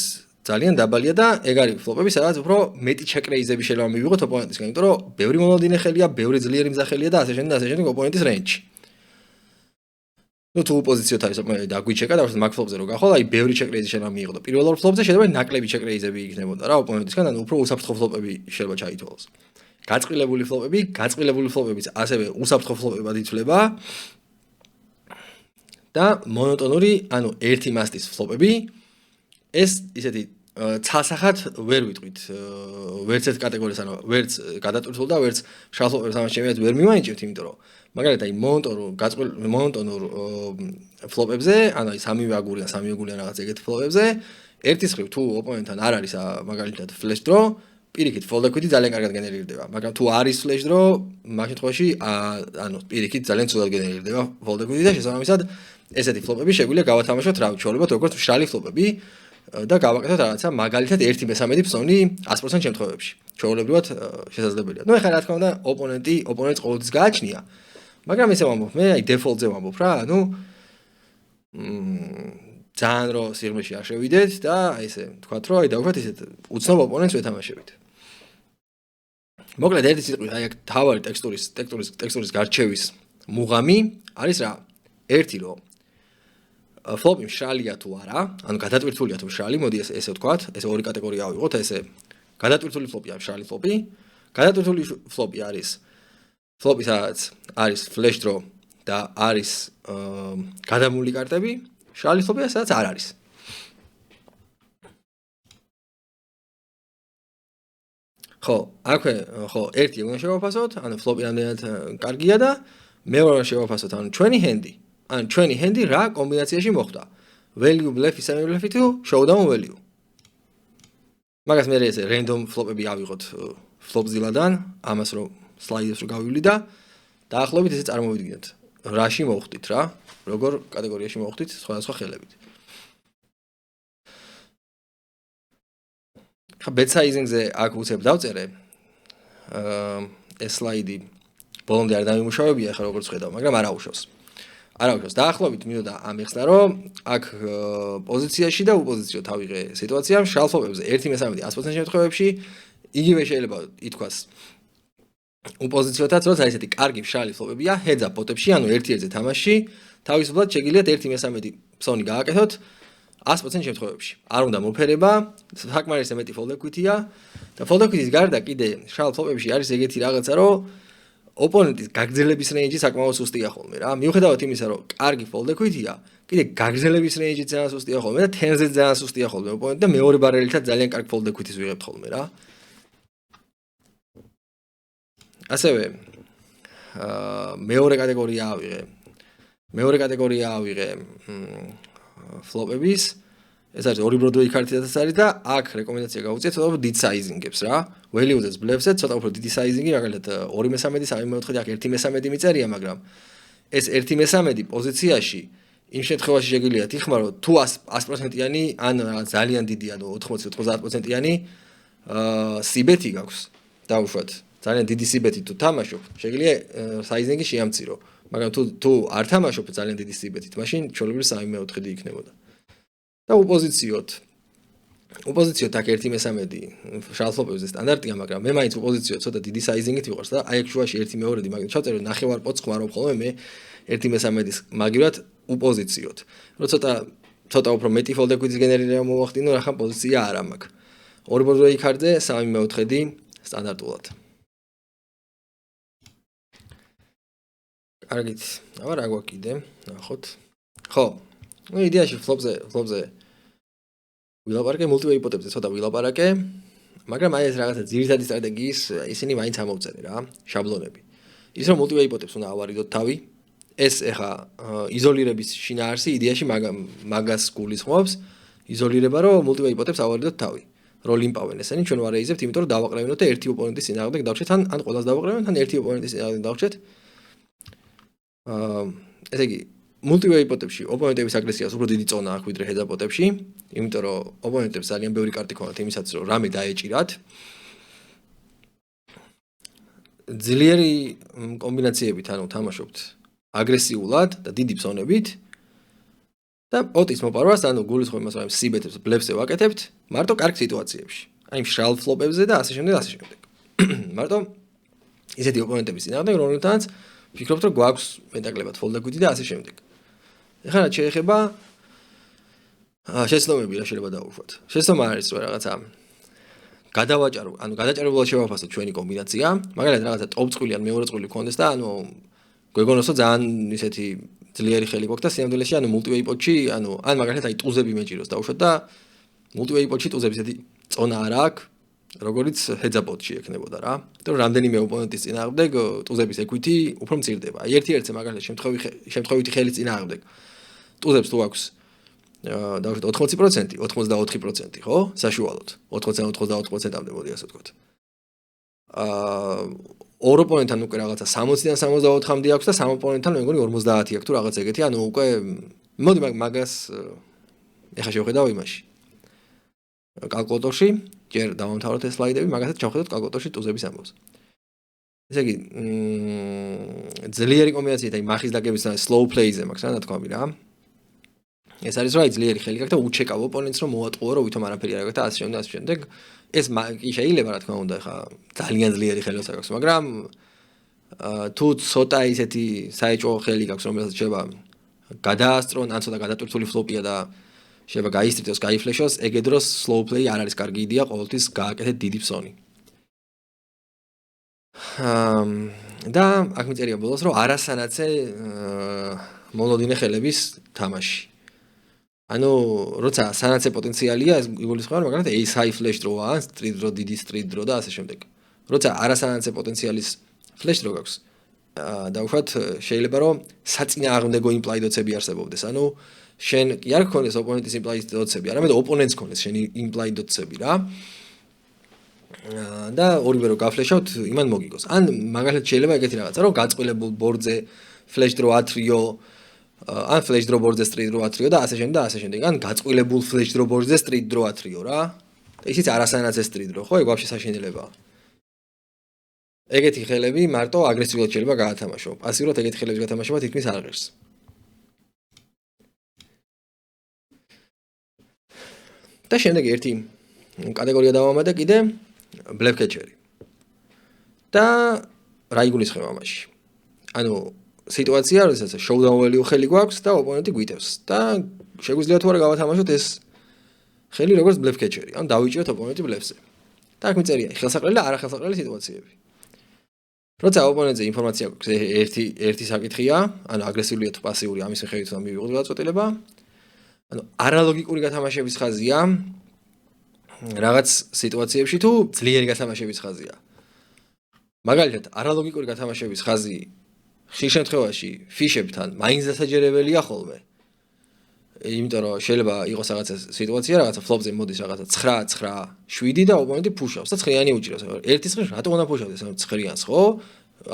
ძალიან დაბალია და ეგ არის ფლოპები, სადაც უფრო მეტი ჩეკრეიზები შეიძლება მივიღოთ ოპონენტისგან, იმიტომ რომ ბევრი მომავდინე ხელია, ბევრი ძლიერი მზახელია და ასე შემდეგ ოპონენტის რეინჯში. თუ პოზიციოთ არის ოპონენტი და გვიჩეკა და მაგ ფლოპზე რო გახვალ, აი ბევრი ჩეკრეიზი შეიძლება მიიღო და პირველ ორ ფლოპზე შეიძლება ნაკლები ჩეკრეიზები იქნებოდა რა ოპონენტისგან, ანუ უფრო უსაფრთხო ფლოპები შეიძლება ჩაითვალოს. გაწყვილებული ფლოპებიც ასევე უსაფრთხო ფლოპებად ითვლება და მონოტონური, ანუ ერთი მასტის ფლოპები ეს ისეთი ცალსახად ვერ ვიტყვით ვერც ერთ კატეგორიას, ანუ ვერც გადატვირთულ და ვერც მშრალ ფლოპებს ამას შემიძლია ვერ მივანიჭებთ, იმიტომ რომ მაგალითად აი მონოტონურ ფლოპებზე, ანუ აი სამივე აგურიან, სამივე გულიან რაღაც ეგეთ ფლოპებზე, ერთის მხრივ თუ ოპონენტთან არ არის მაგალითად flash draw, პირიქით fold-equity ძალიან კარგად გენერირდება, მაგრამ თუ არის flash draw, მაგ შემთხვევაში ანუ პირიქით ძალიან ცუდად გენერირდება fold-equity და შესაბამისად ესეთი ფლოპები შეგვიძლია გავათამაშოთ რა ვჩვეულებოთ როგორც მშრალი ფლოპები და გავაკეთოთ რაღაცა მაგალითად 1/13 ფსონი 100% შემთხვევებში. ჩვეულებრივად შესაძლებელია. ნუ ეხლა რა თქმა უნდა ოპონენტს ყოველთვის გააჩნია. მაგრამ ესე ვამბობ, მე აი დეფოლტზე ვამბობ რა, ანუ ძალიან რო სიღრმეში არ შევიდეთ და აი ესე თქვათ რომ აი დავუქვათ ისეთ უცნობ ოპონენტს ვეთამაშებით. მოკლედ ერთი სიტყვით აი აქ თავარი ტექსტურის გარჩევის მუღამი არის რა? ერთი რომ ფლოპი მშრალია თუ არა, ანუ გადატვირთულია თუ მშრალი, მოდი ესე ვთქვათ, ესე ორი კატეგორია ავიღოთ, ესე გადატვირთული ფლოპია მშრალი ფლოპი. გადატვირთული ფლოპი არის ფლოპი, სადაც არის flash draw და არის გადამული კარტები, მშრალი ფლოპია, სადაც არ არის. ხო, აქვე ხო, ერთი უნდა შევაფასოთ, ანუ ფლოპი რამდენად კარგია და მეორე შევაფასოთ, ანუ ჩვენი ჰენდი რა კომბინაციაში მოხვდა. value bluff, semi bluff თუ showdown value. მაგას მე ესე random ფლოპები ავიღოთ ფლოპზილადან, ამას რომ სლაიდებს რო გავივლი და დაახლოებით ესე წარმოვიდგინოთ. რაში მოვხდით რა? როგორ კატეგორიაში მოვხდით სხვადასხვა ხელებით. ხა bet sizing-ზე აქ უცებ დავწერე. ეს სლაიდი ბოლომდე არ დამიმუშავებია, ხა როგორც ხედავ, მაგრამ არ აუშავს. დაახლოებით მინდოდა ამიხსნა რომ აქ პოზიციაში და უპოზიციო თავიღე სიტუაცია მშრალ ფლოპებზე 1/13 100% შემთხვევებში იგივე შეიძლება ითქვას უპოზიციოთაც როცა ესეთი კარგი მშრალი ფლოპებია heads up პოტებში, ანუ 1-1-ზე თამაში თავისუფლად შეგიძლიათ 1/13 ფსონი გააკეთოთ 100% შემთხვევებში. არ უნდა მოფერება, საკმარისად მეტი fold-equity-ია და fold-equity-ის გარდა კიდე მშრალ ფლოპებში არის ეგეთი რაღაცა რომ ოპონენტის გაგრძელების რეინჯი საკმაოდ სუსტია ხოლმე რა. მიუხედავად იმისა, რომ კარგი fold-equity-ია, კიდე გაგრძელების რეინჯი ძალიან სუსტია ხოლმე და თენზე ძალიან სუსტია ხოლმე ოპონენტი და მეორე ბარელითაც ძალიან კარგი fold-equity-ს ვიღებთ ხოლმე რა. ასევე მეორე კატეგორია ავიღე ფლოპების. ეს არის ორი ბროდვეი კარტიდაც არის და აქ რეკომენდაცია გავუწიეთ ცოტა უფრო deep sizing-ებს რა. value-ზეც bluff-ზე ცოტა უფრო დიდი sizing-ი, მაგალითად 2/13, 3/4 აქ 1/13 მიწერია, მაგრამ ეს 1/13 პოზიციაში იმ შემთხვევაში შეგიძლიათ იხმაროთ თუ 100%-იანი ან ძალიან დიდი, ანუ 80-90%-იანი სიბეთი გაქვს. დავუშვათ, ძალიან დიდი სიბეთი თუ თამაშობ, შეგიძლია sizing-ი შეამცირო. მაგრამ თუ არ თამაშობ ძალიან დიდი სიბეთით, მაშინ ჩვეულებრივ 3/4 იქნებოდა. და უპოზიციოთ აქ 1/13 მშრალ ფლოპებზე სტანდარტია, მაგრამ მე მაინც უპოზიციოთ ცოტა დიდი საიზინგით ვიყავს და აი აქ შუაში 1/2, მაგრამ ჩავწერე ნახევარ პოტს ხმარობ ხოლმე მე 1/13-ის მაგივრად უპოზიციოთ. რო ცოტა უფრო მეტი fold-equity-ის გენერირება მოვახდინო, რახან პოზიცია არ მაქვს. ორი ბროდვეი კარტზე 3/4 სტანდარტულად. კარგით, აბა რა გვაქვს კიდე? ნახოთ. ხო, ну იდეაში ფლოპზე ვილაპარაკე multi-way pot-ებზე ცოტა ვილაპარაკე, მაგრამ აი ეს რაღაცა ძირითადი სტრატეგიის ისინი მაინც ამოვწერე რა, შაბლონები. ის რომ multi-way pot-ებს უნდა ავარიდოთ თავი, ეს ეხა იზოლირების შინაარსი იდეაში მაგას გულისხმობს, იზოლირება რომ multi-way pot-ებს ავარიდოთ თავი. რო ლიმპავენ ესენი ჩვენ ვარ ეიზებთ, იმიტომ რომ დავაყრევინოთ და ერთი ოპონენტის წინააღმდეგ დავჭეთ, ან ყველას დავაყრევინოთ, ან ერთი ოპონენტის წინააღმდეგ დავჭეთ. ესე იგი multi-way pot-ებში ოპონენტების აგრესიას უფრო დიდი წონა აქვს ვიდრე heads up pot-ებში, იმიტომ რომ ოპონენტებს ძალიან ბევრი კარტი ქონათ იმისაც რომ რამე დაეჭირათ. ძლიერი კომბინაციებით, ანუ თამაშობთ აგრესიულად და დიდი ფსონებით და პოტის მოპარვას, ანუ გულისხმობს, რომ სიბეთებს, ბლეფს ვაკეთებთ, მარტო კარგ სიტუაციებში. აი მშრალ ფლოპებზე და ასე შემდეგ, ასე შემდეგ. მარტო ისეთი ოპონენტების წინააღმდეგ, რომელთანაც ფიქრობთ, რომ გვაქვს მეტაკლებად ფოლდაგვიდი და ასე შემდეგ. ეხლა რაც შეეხება შეცდომები რა შეიძლება დავუშვათ. შეცდომა არის რომ რაღაცა გადაჭარბულად შევაფასოთ ჩვენი კომბინაცია, მაგალითად რაღაცა ტოპ წყვილი ან მეორე წყვილი გქონდეს და ანუ გვეგონოს რომ ძალიან ისეთი ძლიერი ხელი გვაქვს და სიამდვილეში ანუ მულტივეიპოტში, ანუ ან მაგალითად აი ტუზები მეჭიროს დავუშვათ და მულტივეიპოტში ტუზების ისეთი წონა არ აქვს, როგორც ჰეძაპოტში ექნებოდა რა. იმიტომ რომ რამდენიმე ოპონენტის წინააღმდეგ ტუზების ეკვითი უფრო მცირდება. აი ერთ-ერთზე მაგალითად შემთხვევითი ხელის წინააღმდეგ ტუზებს თუ აქვს დავუშვათ 80%, 84%, ხო? საშუალოდ 80-84%-ამდე მოდი ასე ვთქვათ. ორ ოპონენტთან უკვე რაღაცა 60-დან 64-მდე აქვს და სამ ოპონენტთან მეგონი 50 აქვს თუ რაღაც ეგეთი, ანუ უკვე მოდი მაგას ეხლა შევხედავ იმაში. კალკულატორში, ჯერ დავამთავროთ ეს სლაიდები, მაგასაც ჩავხედოთ კალკულატორში ტუზების ამბავს. ესე იგი, ძლიერი კომბინაციით, აი მახის დაგების და slow play-ზე მაქვს რა ნათქვამი რა. ეს არის რომ აი ძლიერი ხელი გაქვს და უჩეკავ ოპონენტს რომ მოატყუო რომ ვითომ არაფერი არ აქვს და ასე შემდეგ, ასე შემდეგ. ეს კი შეიძლება რა თქმა უნდა, ხა ძალიან ძლიერი ხელოსა გაქვს, მაგრამ თუ ცოტა ისეთი საეჭვო ხელი გაქვს, რომელსაც შეიძლება გადაასწრონ, ან ცოტა გადატვირთული ფლოპია და შეიძლება გაისტრიტოს, გაიფლეშოს, ეგ დროს slow play არ არის კარგი იდეა, ყოველთვის გააკეთეთ დიდი ფსონი. და აქ მიწერია ბოლოს რომ არასანაცე მონოდინე ხელების თამაში. ანუ როცა სანაცე პოტენციალია, ეს იგულისხმება მაგალითად ace high flash draw-ა, street draw, დიდი street draw და ასე შემდეგ. როცა არასანაცე პოტენციალის flash draw გაქვს, დავუშვათ შეიძლება რომ საწინააღმდეგო implied odds-ები არსებობდეს. ანუ შენ კი არ გქონდეს ოპონენტის implied odds-ები, არამედ ოპონენტს გქონდეს შენი implied odds-ები რა. და ორივე რო გაფლეშავთ, იმან მოგიგოს. ან მაგალითად შეიძლება ეგეთი რაღაცა, რომ გაწყვილებულ ბორდზე flash draw ათრიო, ან flash draw ბორდზე street draw ათრიო და ასე შემდეგ და ასე შემდეგ. ან გაწყვილებულ flash draw ბორდზე street draw ათრიო რა. და ისიც არასანაცე street draw, ხო? ეგ ვაფშე საშინელებაა. ეგეთი ხელები მარტო აგრესიულად შეიძლება გაათამაშო. პასიურად ეგეთი ხელების გათამაშება თითქმის არ ღირს. და შემდეგ ერთი კატეგორია დავამატე კიდე bluff catcher-ი. და რა იგულისხმება ამაში? ანუ სიტუაცია, როდესაც showdown value ხელი გვაქვს და ოპონენტი გვიტევს და შეგვიძლია თუ არა გავათამაშოთ ეს ხელი როგორც bluff catcher-ი, ანუ დავიჭიროთ ოპონენტი bluff-ზე. და აქ მიწერია ხელსაყრელი და არახელსაყრელი სიტუაციები. როცა ოპონენტზე ინფორმაცია გვაქვს ერთი საკითხია, ანუ აგრესიულია თუ პასიური, ამის მიხედვით უნდა მივიღოთ გადაწყვეტილება. ანუ არალოგიკური გათამაშების ხაზია რაღაც სიტუაციებში თუ ძლიერი გათამაშების ხაზია. მაგალითად, არალოგიკური გათამაშების ხაზი ხშირ შემთხვევაში ფიშებთან მაინც დასაჯერებელია ხოლმე. იმიტომ რომ შეიძლება იყოს რაღაცა სიტუაცია, რაღაცა ფლოპზე მოდის რაღაცა 9-9-7 და ოპონენტი ფუშავს და 9-იანი უჭირავს. ერთის მხრივ რატო უნდა ფუშავდეს, ანუ 9-იანს, ხო?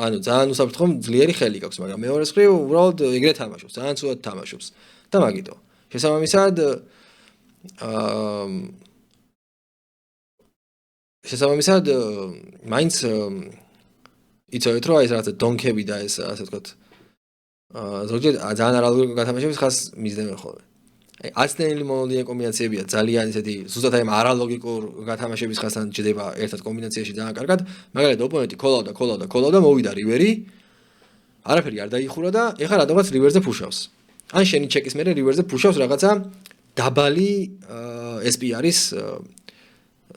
ანუ ძალიან უსაფრთხო ძლიერი ხელი გაქვს, მაგრამ მეორე მხრივ უბრალოდ ეგრე თამაშობს, ძალიან ცუდად თამაშობს. და მაგიტო. შესაბამისად მაინც იცოდეთ რომ ეს რაღაცა დონქები და ეს ასე ვთქვათ ზოგჯერ ძალიან არალოგური გათამაშების ხაზს მისდევენ ხოლმე. აი აცდენილი მონოდინე კომბინაციებია ძალიან ისეთი ზუსტად აი არალოგიკურ გათამაშების ხაზთან ჯდება ერთად კომბინაციაში ძალიან კარგად. მაგალითად ოპონენტი ქოლავდა მოვიდა რივერი, არაფერი არ დაიხურა და ეხლა რატომაც რივერზე ფუშავს. ან შენი ჩეკის მერე რივერზე ფუშავს რაღაცა დაბალი SP არის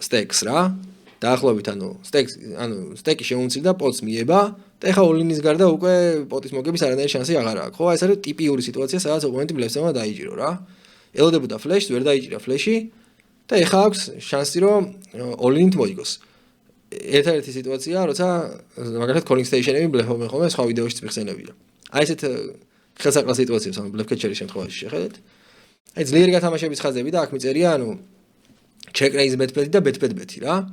stakes რა. დაახლოებით ანუ სტეკი შეუნცილდა პოტს მიება და ეხა all-in-ის გარდა უკვე პოტის მოგების არანაირი შანსი აღარ აქვს. ხო, ეს არის ტიპიური სიტუაცია, სადაც ოპონენტი ბლეფს უნდა დაიჭირო რა. ელოდებოდა ფლეშს, ვერ დაიჭირა ფლეში და ეხა აქვს შანსი რომ all-in-ით მოიგოს. ერთადერთი სიტუაცია, როცა მაგალითად calling station-ები ბლეფობენ ხოლმე, სხვა ვიდეოში წმიხსენებია. აი ესეთ ხელსაყრელ სიტუაციებს, ანუ bluff catcher-ის შემთხვევაში შეხედეთ. აი ძლიერი გათამაშების ხაზები და აქ მიწერია, ანუ check raise bet bet და bet bet bet რა.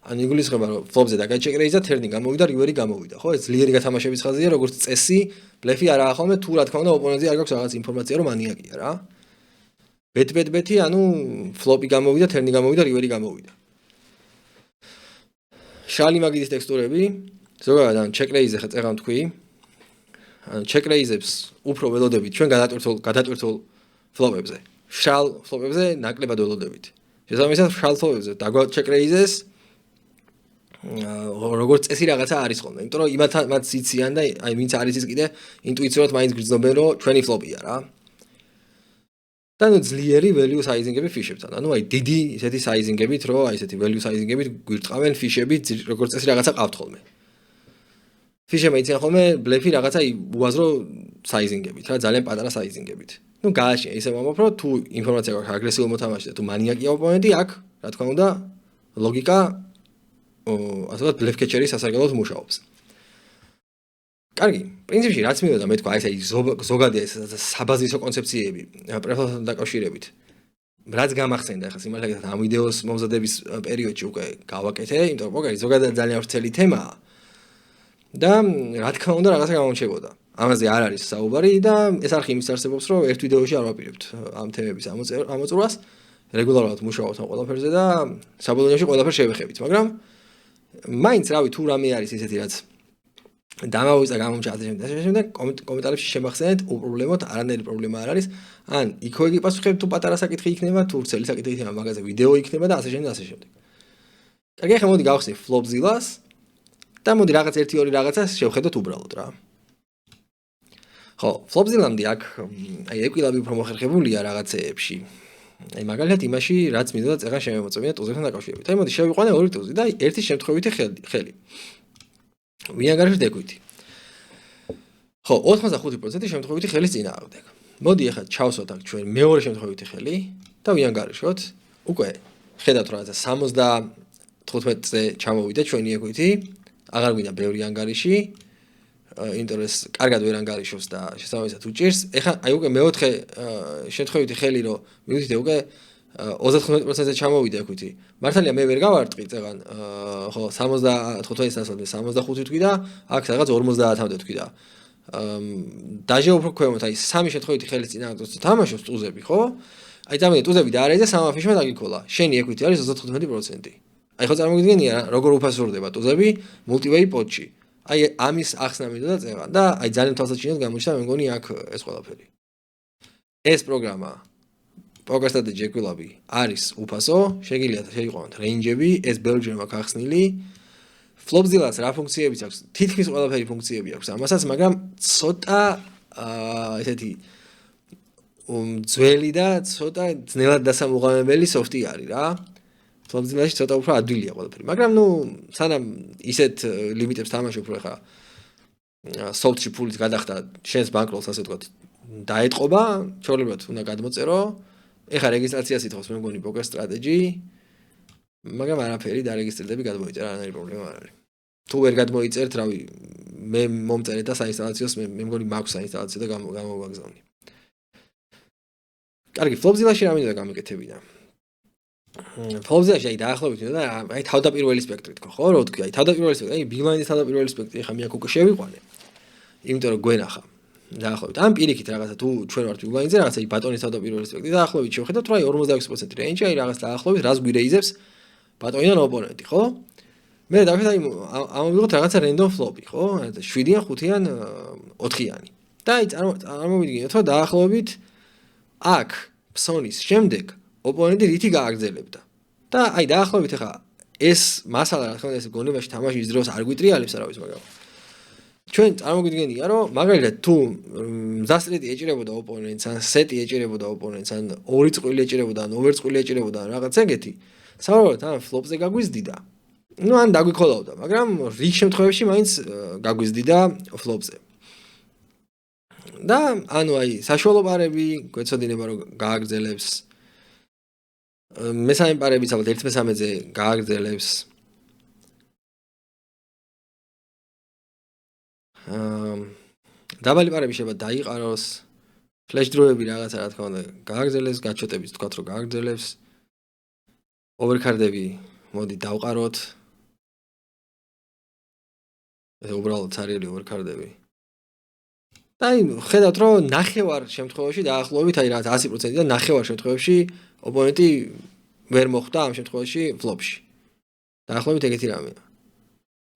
ანუ იგულისხმება რომ ფლოპზე და check raise და turn-ი გამოვიდა, რივერი გამოვიდა, ხო? ეს ძლიერი გათამაშების ხაზია, როგორც წესი, ბლეფი არაა ხოლმე, თუ რა თქმა უნდა ოპონენტზე არ გაქვს რაღაც ინფორმაცია, რომ მანიაკია რა. bet bet bet-ი, ანუ ფლოპი გამოვიდა, turn-ი გამოვიდა, რივერი გამოვიდა. შალი მაგიდის ტექსტურები, ზოგადად ან check raise-ზე ხა წეღან თქვი. ან check raise-ებს უფრო ველოდებით ჩვენ გადატვირთულ ფლოპებზე. შალ ფლოპებზე ნაკლებად ველოდებით. შესაბამისად შალ ფლოპებზე დაგვა check raise-ეს როგორც წესი რაღაცა არის ხოლმე. იმიტომ რომ მათ იციან და აი ვინც არის ის კიდე ინტუიციურად მაინც გრძნობენ რომ ჩვენი ფლოპია რა. და ნუ ძლიერი value sizing-ები ფიშებთან. ანუ აი დიდი ისეთი sizing-ებით რომ აი ესეთი value sizing-ებით გვირტყავენ ფიშები როგორც წესი რაღაცა ყავთ ხოლმე. ფიშები იციან ხოლმე ბლეფი რაღაცა უაზრო sizing-ებით რა ძალიან პატარა sizing-ებით. ნუ გააშია ისე მომავალ რომ თუ ინფორმაცია გაქვს აგრესიულ მოთამაშე და თუ მანიაკია ოპონენტი აქ რა თქმა უნდა ლოგიკა ასე ვთქვათ ბლეფ კეჩერის სასარგებლოდ მუშაობს. კარგი, პრინციპში რაც მინდოდა მე თქვა, აი ზოგადია ეს საბაზისო კონცეფციები პრეფერენსთან დაკავშირებით. რაც გამახსენდა ახლა სიმართლეა ამ ვიდეოს მომზადების პერიოდში უკვე გავაკეთე, იმიტომ რომ პოკერი ზოგადად ძალიან ვრცელი თემაა. და რა თქმა უნდა რაღაცა გამომჩებოდა. ამაზე არ არის საუბარი და ეს არხი იმის არსებობს, რომ ერთ ვიდეოში არ ვაპირებთ ამ თემების ამოწურვას. რეგულარულად მუშაობთ ამ ყველაფერზე და საბოლოოში ყველაფერს შევეხებით, მაგრამ მაინც რავი თუ რამე არის ისეთი რაც დამავიწყდა გამომჩა და შემდეგ კომენტარებში შემახსენეთ უპრობლემოდ არანაირი პრობლემა არ არის ან იქო იგი პასუხები თუ პატარა საკითხი იქნება თუ ვრცელი საკითხი იქნება მაგაზე ვიდეო იქნება და ასე შემდეგ და ასე შემდეგ. კარგი ახლა მოდი გავხსნი ფლოპზილას და მოდი რაღაც 1-2 რაღაცას შევხედოთ უბრალოდ რა. ხო, ფლოპზილამდე აქ აი ეკვილაბრი უფრო მოხერხებულია რაღაცეებში. აი მაგალითად იმაში რაც მინდოდა წეღან შემოწმებინა ტუზებთან დაკავშირებით. აი მოდი შევიყვანე ორი ტუზი და ერთი შემთხვევითი ხელი. ვინანგარიშ დეკვიტი. ხო, 85% შემთხვევითი ხელის წინააღმდეგ. მოდი ახლა ჩავსვათ აქ ჩვენ მეორე შემთხვევითი ხელი და ვინანგარიშოთ. უკვე ხედავთ რა 75-ზე ჩამოვიდა ჩვენი ეკვიტი. აღარ გვინდა ბევრი ანგარიში. ინტერეს კარგად ვერ ანგარიშობს და შესაბამისად უჭირს. ეხლა აი უკვე მეოთხე შემთხვევითი ხელი რომ მივიდით უკვე 95%-ზე ჩამოვიდა ეკვიტი. მართალია მე ვერ გავარტყი წეღან ხო 75-დან 65 თქვი და აქ რაღაც 50-მდე თქვი და დაჟე უფრო ქვემოთ აი სამი შემთხვევითი ხელის წინააღმდეგ თამაშობს ტუზები ხო? აი წამოვიდა ტუზები და არის და სამ აფიშმა დაგიქოლა. შენი ეკვიტი არის 35%. აი ხო წარმოგიდგენია როგორ უფასურდება ტუზები მულტივეი პოტში. აი ამის ახსნა მინდოდა წეღან და აი ძალიან თვალსაჩინოდ გამოჩნდა მე მგონი აქ ეს ყველაფერი. ეს პროგრამა PokerStrategy's ეკვილაბი არის უფასო, შეგიძლიათ შეიყვანოთ რეინჯები, ეს ბევრჯერ მაქვს ახსნილი. ფლოპზილას რა ფუნქციებიც აქვს? თითქმის ყველაფერი ფუნქციები აქვს ამასაც, მაგრამ ცოტა ესეთი ძველი და ცოტა ძნელად დასამუღამებელი სოფტი არის რა. ფლოპზილაში ცოტა უფრო ადვილია ყველაფერი. მაგრამ ნუ სანამ ისეთ ლიმიტებს თამაშობ რო ხა სოფტში ფულით გადახდა შენს ბანკროლს ასე ვთქვათ დაეტყობა, ჩვეულებრივად უნდა გადმოწერო. ეხა რეგისტრაციას ითხოვს მე მგონი PokerStrategy, მაგრამ არაფერი დარეგისტრირდები გადმოიწერა, არანაირი პრობლემა არ არის. თუ ვერ გადმოიწერთ, რავი, მე მომწერეთ და საინსტალაციოს მე მგონი მაქვს საინსტალაციო და გამოვაგზავნი. კარგი, ფლოპზილაში რა მინდა გამეკეთებინა? ფლოპზილაში აი დაახლოებით მინდა აი თავდაპირველი სპექტრი თქო, ხო, რო თქვი, აი თავდაპირველი სპექტრი, აი ბიგბლაინდის თავდაპირველი სპექტრი, ეხა მე აქ უკვე შევიყვანე. იმიტომ რომ გვენახა დაახლოებით ამ პირიქით რაღაცა თუ ჩვენ ვართ ბიგბლაინდზე რაღაცა ბატონის თავდაპირველი სპექტრი დაახლოებით შევხედოთ რა 46% რეინჯი აი რაღაც დაახლოებით რას გვირეიზებს ბატონიდან ოპონენტი ხო მე დავხედე აი ამოვიღოთ რაღაცა რენდომ ფლოპი ხო 7-იან 5-იან 4-იანი და აი წარმოვიდგინოთ რომ დაახლოებით აქ ფსონის შემდეგ ოპონენტი რითი გააგრძელებდა და აი დაახლოებით ახლა ეს მასალა რა თქმა უნდა ეს გონებაში თამაშის დროს არ გვიტრიალებს არავის მაგრამ ჩვენ წარმოგიდგენია რომ მაგალითად თუ მზასტრიტი ეჭირებოდა ოპონენტს ან სეტი ეჭირებოდა ოპონენტს ან ორი წყვილი ეჭირებოდა ან ორ წყვილი ეჭირებოდა რაღაც ეგეთი საერთოდ ან ფლოპზე გაგვიზდიდა ну ან დაგვიქოლავდა მაგრამ რიგ შემთხვევებში მაინც გაგვიზდიდა ფლოპზე და ანუ აი საშუალო პარები გვეცოდინება რომ გააგრძელებს მესამე პარებიც ალბათ 1/13-ზე გააგრძელებს დაბალი პარები შეიძლება დაიყაროს ფლეშ დროები რაღაცა რა თქმა უნდა გააგრძელებს გაჩოტებიც თქვათ რომ გააგრძელებს ოვერკარდები მოდი დავყაროთ ეს უბრალოდ ცარიელი ოვერკარდები და აი ხედავთ რომ ნახევარ შემთხვევაში დაახლოებით აი რაღაც 100% და ნახევარ შემთხვევაში ოპონენტი ვერ მოხვდა ამ შემთხვევაში ფლოპში დაახლოებით ეგეთი რამეა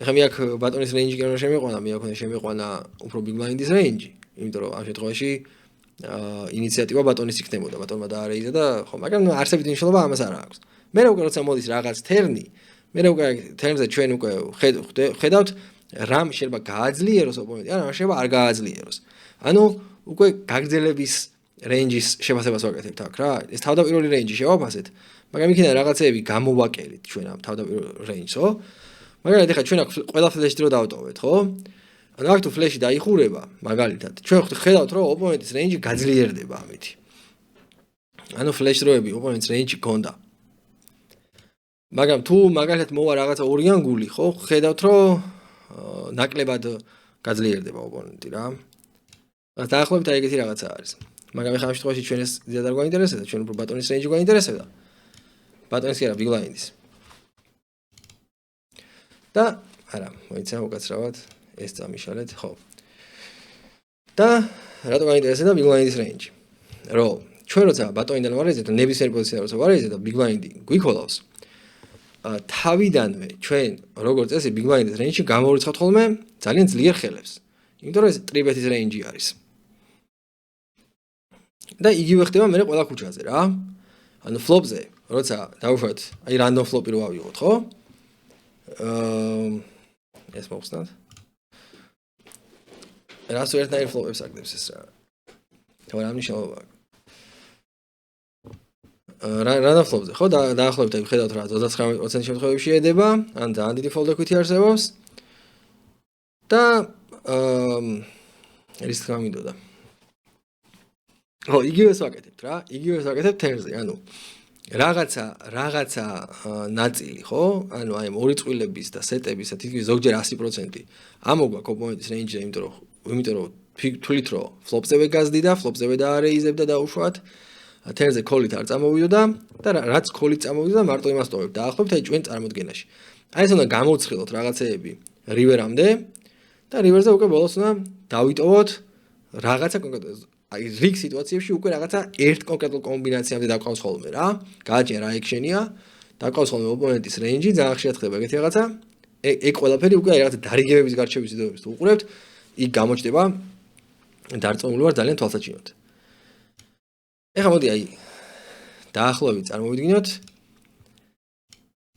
ეხლა მე აქ ბატონის range-ი კი არ შემეყვანა, მე აქ უნდა შემეყვანა უფრო big blind-ის range-ი, იმიტომ რომ ამ შემთხვევაში ინიციატივა ბატონის იქნებოდა, ბატონმა დაარეიზა და ხო, მაგრამ არსებით მნიშვნელობა ამას არ აქვს. მე უკვე როცა მოდის რაღაც თერნი, მე უკვე თერნზე ჩვენ უკვე ხედავთ რამ შეიძლება გააძლიეროს ოპონენტი, ან რამ შეიძლება არ გააძლიეროს. ანუ უკვე გაგრძელების range-ის შეფასებას ვაკეთებთ აქ რა. ეს თავდაპირველი range-ი შევაფასეთ, მაგრამ იქიდან რაღაცეები გამოვაკელით ჩვენ ამ თავდაპირველ range-ო. მაგალითად ეხლა ჩვენ აქ ყველა ფლეში დრო დავტოვეთ, ხო? ანუ აქ თუ ფლეში დაიხურება, მაგალითად, ჩვენ ხედავთ რომ ოპონენტის range-ი გაძლიერდება ამით. ანუ ფლეში დროები ოპონენტის range-ი გონდა. მაგრამ თუ მაგალითად მოვა რაღაცა ორიანგული, ხო, ხედავთ რომ ნაკლებად გაძლიერდება ოპონენტი რა. დაახლოებით აი ეგეთი რაღაცა არის. მაგრამ ეხლა ამ შემთხვევაში ჩვენ ეს ზედა არ გვაინტერესებდა, ჩვენ უფრო ბატონის range-ი გვაინტერესებდა. ბატონის კი არა, big blind-ის. და არა, მოიცა უკაცრავად ეს წამიშალეთ, ხო. და რატო გაინტერესებდა big blind-ის range? რომ ჩვენ როცა ბატონიდან ვარიზეთ, ნებისმიერ პოზიციაზე როცა ვარიზეთ და big blind-ი გვიქოლავს, თავიდანვე ჩვენ როგორც წესი big blind-ის range-ში გამოვირიცხავთ ხოლმე ძალიან ძლიერ ხელებს. იმიტომ რომ ეს ტრიბეთის range-ი არის. და იგივე ხდება მე ყველა ქუჩაზე რა. ანუ flop-ზე, როცა დავუშვათ, აი random flop-ი რო ავიღოთ, ხო? ეს მოხსნათ. რას ერთნაირ flop-ებს აგდებს ეს რა. თორე ამ მნიშვნელობა აქვს. random flop-ზე, ხო? დაახლოებით აი ხედავთ რა 29% შემთხვევებში ედება, ან ძალიან დიდი fold equity არსებობს. და რის თქმა მინდოდა. ხო, იგივეს ვაკეთებთ რა, იგივეს ვაკეთებთ თერზე, ანუ რაღაცა ნაწილი, ხო? ანუ აი ორი წყვილების და სეტების და თითქმის ზოგჯერ 100% ამოგვაქვს ოპონენტის range-ზე, იმიტომ რომ თვლით რომ flop-ზევე გაზდი და flop-ზევე დაარეიზებდა დაუშვათ. თერზე call-ით არ წამოვიდოდა და რაც call-ით წამოვიდოდა მარტო იმას ტოვებთ. დაახლოებით აი ჩვენ წარმოდგენაში. აი ეს უნდა გამოვცხილოთ რაღაცეები river-ამდე და river-ზე უკვე ბოლოს უნდა დავიტოვოთ რაღაცა კონკრეტულ აი რიგ სიტუაციებში უკვე რაღაცა ერთ კონკრეტულ კომბინაციამდე დაგყავს ხოლმე რა. გააჩნია რა action-ია, დაგყავს ხოლმე ოპონენტის range-ი, ძალიან ხშირად ხდება ეგეთი რაღაცა. ეგ ყველაფერი უკვე რაღაცა დარიგებების გარჩევის სიტუაციებში თუ უყურებთ, იქ გამოჩნდება დარწმუნებული ვარ ძალიან თვალსაჩინოდ. ეხლა მოდი აი დაახლოებით წარმოვიდგინოთ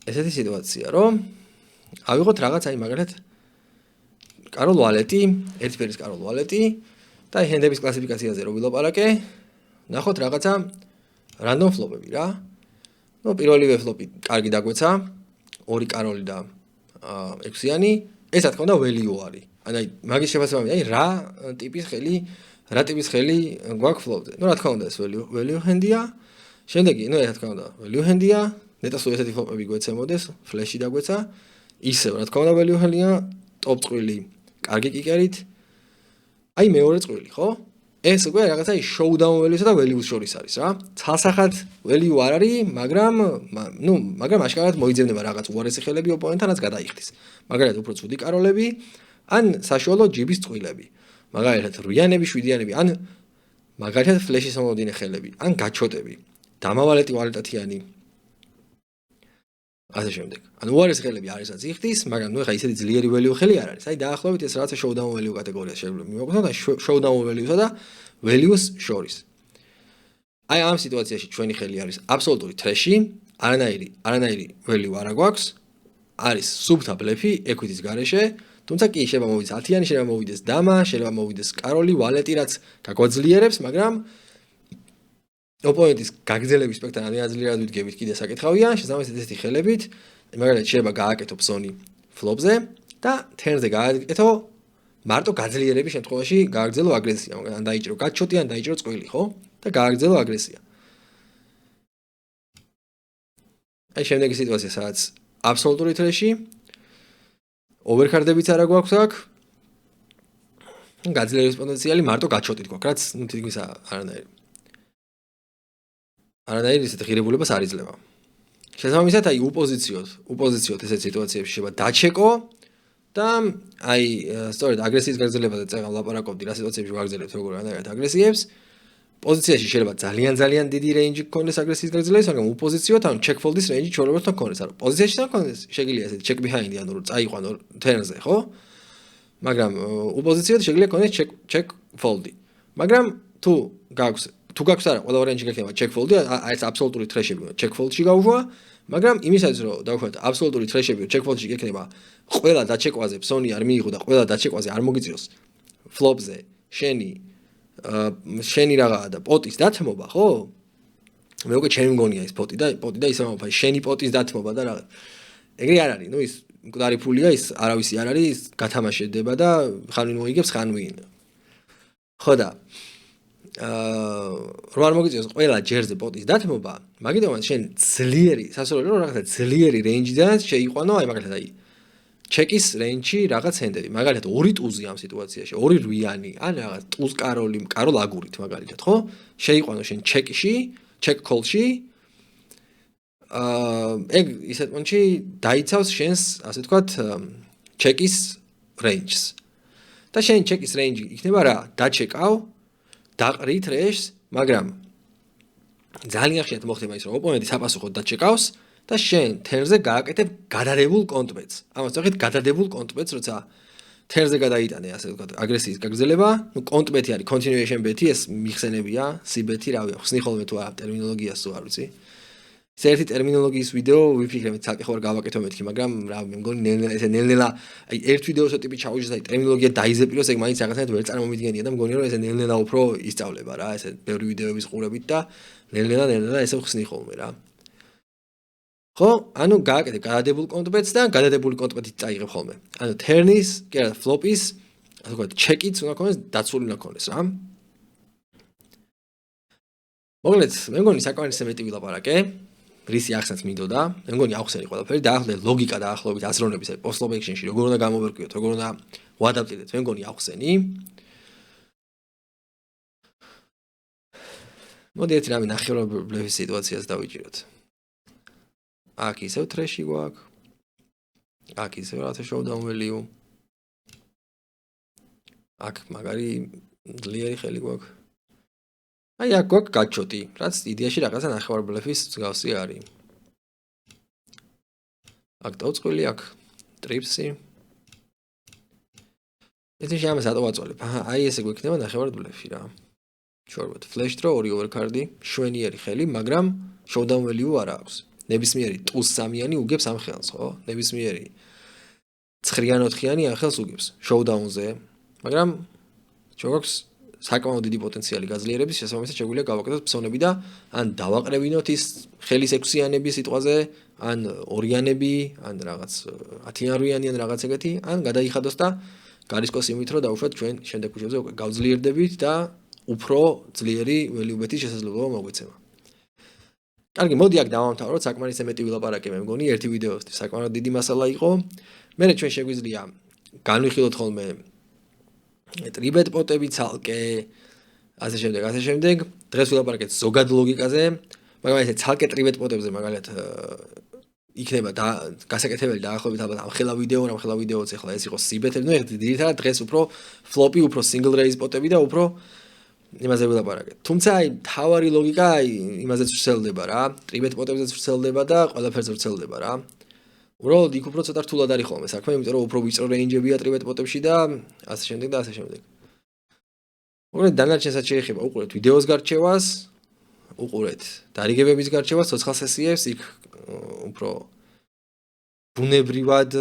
ესეთი სიტუაცია, რომ ავიღოთ რაღაც აი მაგალითად კაროლ ვალეტი, ერთი ფერის კაროლ ვალეტი და ჰენდების კლასიფიკაციაზე რო ვილაპარაკე, ნახოთ რაღაცა random flop-ები რა. ნუ პირველივე flop-ი კარგი დაგვეცა, ორი კაროლი და 6-იანი, ეს რა თქმა უნდა value არის. ანუ აი მაგის შეფასება აი რა ტიპის ხელი გვაქვს flop-ზე. ნუ რა თქმა უნდა ეს value hand-ია. შემდეგი, ნუ რა თქმა უნდა value hand-ია. ნეტას თუ ესეთი flop-ები გვეცემოდეს, flash-ი დაგვეცა. ისევ რა თქმა უნდა value hand-ია, top წყვილი კარგი კიკერით. აი მეორე წყვილი, ხო? ეს უკვე რაღაცა showdown value-სა და value-ს შორის არის რა. ცალსახად value არ არის, მაგრამ აშკარად მოიძებნება რაღაც უარესი ხელები ოპონენტთან, რაც გადაიხდის. მაგალითად, უფრო ცუდი კაროლები, ან საშუალო ჯიბის წყვილები. მაგალითად, 8-იანები, 7-იანები, ან მაგალითად flash-ის მომავდინე ხელები, ან გაჩოტები. დამავალეტი ვალეტათიანი. ასე შემდეგ. ანუ უარესი ხელები არისაც იხდის, მაგრამ ნუ ეხა ისეთი ძლიერი value ხელი არ არის. აი დაახლოებით ეს რაღაცა showdown value კატეგორიას შეიძლება მივაგვიყვანოთ და showdown value-სა და value-ს შორის. აი ამ სიტუაციაში ჩვენი ხელი არის აბსოლუტური trash-ი, არანაირი value არ აქვს, არის სუბთა ბლეფი equity-ის გარეშე, თუმცა კი შეიძლება მოვიდეს 10-იანი, შეიძლება მოვიდეს დამა, შეიძლება მოვიდეს კაროლი, ვალეტი, რაც გაგვაძლიერებს, მაგრამ ოპონენტის გაგრძელების სპექტრი აზრიერად ვიდგებით კიდე საკითხავია, შესაბამისად ესეთი ხელებით, მაგალითად შეიძლება გააკეთო ფსონი flop-ზე და turn-ზე გააკეთო მარტო გაძლიერების შემთხვევაში გააგრძელო აგრესია, ან დაიჭირო გაჩოტი, ან დაიჭირო წყვილი, ხო? და გააგრძელო აგრესია. აი შემდეგი სიტუაცია, სადაც აბსოლუტური trash-ი, overcard-ებიც არა გვაქვს აქ. გაძლიერების პოტენციალი მარტო გაჩოტით გვაქვს, რაც ნუ თითქმის არანაირ ისეთ ღირებულებას არ იძლევა. შესაბამისად, აი უპოზიციოთ ესეთ სიტუაციებში შეიძლება დაჩეკო და აი სწორედ აგრესიის გაგრძელებაზე წეღავ ლაპარაკობდი რა სიტუაციებში ვაგრძელებთ როგორ ანაგად აგრესიებს. პოზიციაში შეიძლება ძალიან დიდი რეინჯი გქონდეს აგრესიის გაგრძელების, მაგრამ უპოზიციოთ ანუ check fold-ის რეინჯი ჩვეულებრივ გქონდეს. ანუ პოზიციაში გქონდეს შეგიძლია ესეთი check behind-ი ანუ წაიყვანო turn-ზე, ხო? მაგრამ უპოზიციოდ შეგიძლია გქონდეს check fold-ი. მაგრამ თუ გაქვს არა, ყველა რეინჯი გექნება check fold-ი, აი ეს აბსოლუტური thresh-ები check fold-ში გაუშვა, მაგრამ იმისაც რომ დავუშვათ აბსოლუტური thresh-ები check fold-ში გექნება, ყველა დაჩეკვაზე ფსონი არ მიიღო და ყველა დაჩეკვაზე არ მოგიწიოს flop-ზე, შენი რაღაცა და პოტის დათმობა, ხო? მე უკვე ჩემი მგონია ის პოტი და ისე მომფაი შენი პოტის დათმობა და რაღაც. ეგრე არ არის, ის მკვდარი ფულია, ის არავისი არ არის, გათამაშდება და ხან ვინ მოიგებს, ხან ვინ. ხო და რომ არ მოგიწიოს ყველა ჯერზე პოტის დათმობა, მაგიტომაც შენ ძლიერი, სასურველი რომ რაღაცა ძლიერი რეინჯიდან შეიყვანო, აი მაგალითად აი ჩეკის რეინჯი რაღაც ჰენდები, მაგალითად 2 ტუზი ამ სიტუაციაში, 2 რვიანი, ან რაღაც ტუზ კაროლ აგურით მაგალითად, ხო? შეიყვანო შენ ჩეკში, check call-ში. ეგ ისეთ მომენტში დაიცავს შენს, ასე ვთქვათ, ჩეკის რეინჯს. და შენ ჩეკის რეინჯი იქნება რა? დაჩეკავ, დაყრით რეშს, მაგრამ ძალიან ხშირად მოხდება ის, რომ ოპონენტი საპასუხოდ დაჩეკავს და შენ თერზე გააკეთებ გადადებულ კონტბეტს. ამას ვთქვით გადადებულ კონტბეტს, როცა თერზე გადაიტანე, ასე ვთქვათ, აგრესიის გაგრძელება, კონტბეტი არის continuation bet-ი, ეს მიხსენებია, c-bet-ი, რავი, ხსნი ხოლმე თუ არა ტერმინოლოგიას თუ არ ვიცი. ეს ერთი ტერმინოლოგიის ვიდეო ვიფიქრე, ცალკე ხო არ გავაკეთო მეთქი, მაგრამ რა მე მგონი ნელ-ნელა აი ერთ ვიდეოსო ტიპი ჩავუშვეს, აი ტერმინოლოგია დაიზეპიროს, ეგ მაინც რაღაცნაირად ვერ წარმომიდგენია და მგონია რომ ესე ნელ-ნელა უფრო ისწავლება რა, ესე ბევრი ვიდეოების ყურებით და ნელ-ნელა ესე ხსნი ხოლმე რა. ხო, ანუ გააკეთე გადადებულ კონტბეტს და გადადებული კონტბეტით წაიღებ ხოლმე. ანუ turn-ის, კი არა, flop-ის, ასე ვთქვათ, check-იც უნდა ქონდეს, დაცული უნდა ქონდეს რა. მოკლედ, მე მგონი საკმარისზე მეტი ვილაპარაკე. რისი ახსნაც მინდოდა, მე მგონი ავხსენი ყველაფერი, დაახლოებით ლოგიკა დაახლოებით აზროვნების აი post-flop action-ში როგორ უნდა გამოვერკვიოთ, როგორ უნდა ვადაპტირდეთ, მე მგონი ავხსენი. მოდი ერთი რამე ნახევარბლეფის ბლეფის სიტუაციას დავიჭიროთ. აქ ისევ thresh-ი გვაქვს. აქ ისევ რაღაცა showdown value. აქ მაგარი ძლიერი ხელი გვაქვს. აი აქ გვაქვს გაჩოტი, რაც იდეაში რაღაცა ნახევარბლეფის მსგავსი არის. აქ დაუწყვილი, აქ ტრიპსი. ეს ამას ატოვაწვალებ. აი ესე გვექნება ნახევარბლეფი რა. შორბოთ flash draw, ორი overcard-ი, შვენიერი ხელი, მაგრამ showdown value არ აქვს. ნებისმიერი ტუს სამიანი უგებს ამ ხელს, ხო? ნებისმიერი 9-4-იანი ამ ხელს უგებს showdown-ზე, მაგრამ შეგაქვს საკმაოდ დიდი პოტენციალი გაძლიერების, შესაბამისად შეგვიძლია გავაკეთოთ ფსონები და ან დავაყრევინოთ ის ხელის 6-იანები სიტყვაზე, ან 2-იანები, ან რაღაც 10-იანები, ან რაღაც ეგეთი, ან გადაიხადოს და გარისკოს იმით, რომ დავუშვათ ჩვენ შემდეგ ქუჩებზე უკვე გავძლიერდებით და უფრო ძლიერი value bet-ის შესაძლებლობა მოგვეცემა. კარგი, მოდი აქ დავამთავროთ, საკმარისზე მეტი ვილაპარაკე, მე მგონი ერთი ვიდეოსთვის საკმაოდ დიდი მასალა იყო. მერე ჩვენ შეგვიძლია განვიხილოთ ხოლმე ტრიბეტ პოტები ცალკე, ასე შემდეგ. დღეს ვილაპარაკეთ ზოგად ლოგიკაზე, მაგრამ ესე ცალკე ტრიბეტ პოტებზე მაგალითად იქნება და გასაკეთებელი დაახლოებით ალბათ ამ ხელა ვიდეოც ახლა ეს იყოს c-bet-ები, ნუ ერთ ძირითადად დღეს უფრო flop-ი, უფრო single raise პოტები და უფრო იმაზე ვილაპარაკეთ. თუმცა აი თავარი ლოგიკა აი იმაზეც ვრცელდება რა, ტრიბეტ პოტებზეც ვრცელდება და ყველაფერზე ვრცელდება რა. უბრალოდ იქ უფრო ცოტა რთულად არის ხოლმე საქმე, იმიტომ რომ უფრო ვიწრო რეინჯებია ტრიბეტ პოტებში და ასე შემდეგ. მოკლედ დანარჩენსაც შეიძლება უყურეთ ვიდეოს გარჩევას, უყურეთ დარიგებების გარჩევას, ცოცხალ სესიებს, იქ უფრო ბუნებრივად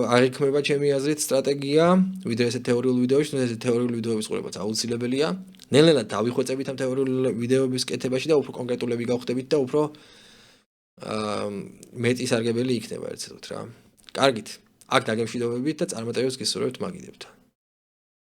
აღიქმება ჩემი აზრით სტრატეგია, ვიდრე ესე თეორიული ვიდეოებში, თუმცა ესე თეორიული ვიდეოების ყურებაც აუცილებელია. ნელ-ნელა დავიხვეწებით ამ თეორიული ვიდეოების კეთებაში და უფრო კონკრეტულები გავხდებით და უფრო მეტი სარგებელი იქნება ერთ-ერთ რა. კარგით, აქ დაგემშვიდობებით და წარმატებებს გისურვებთ მაგიდებთან.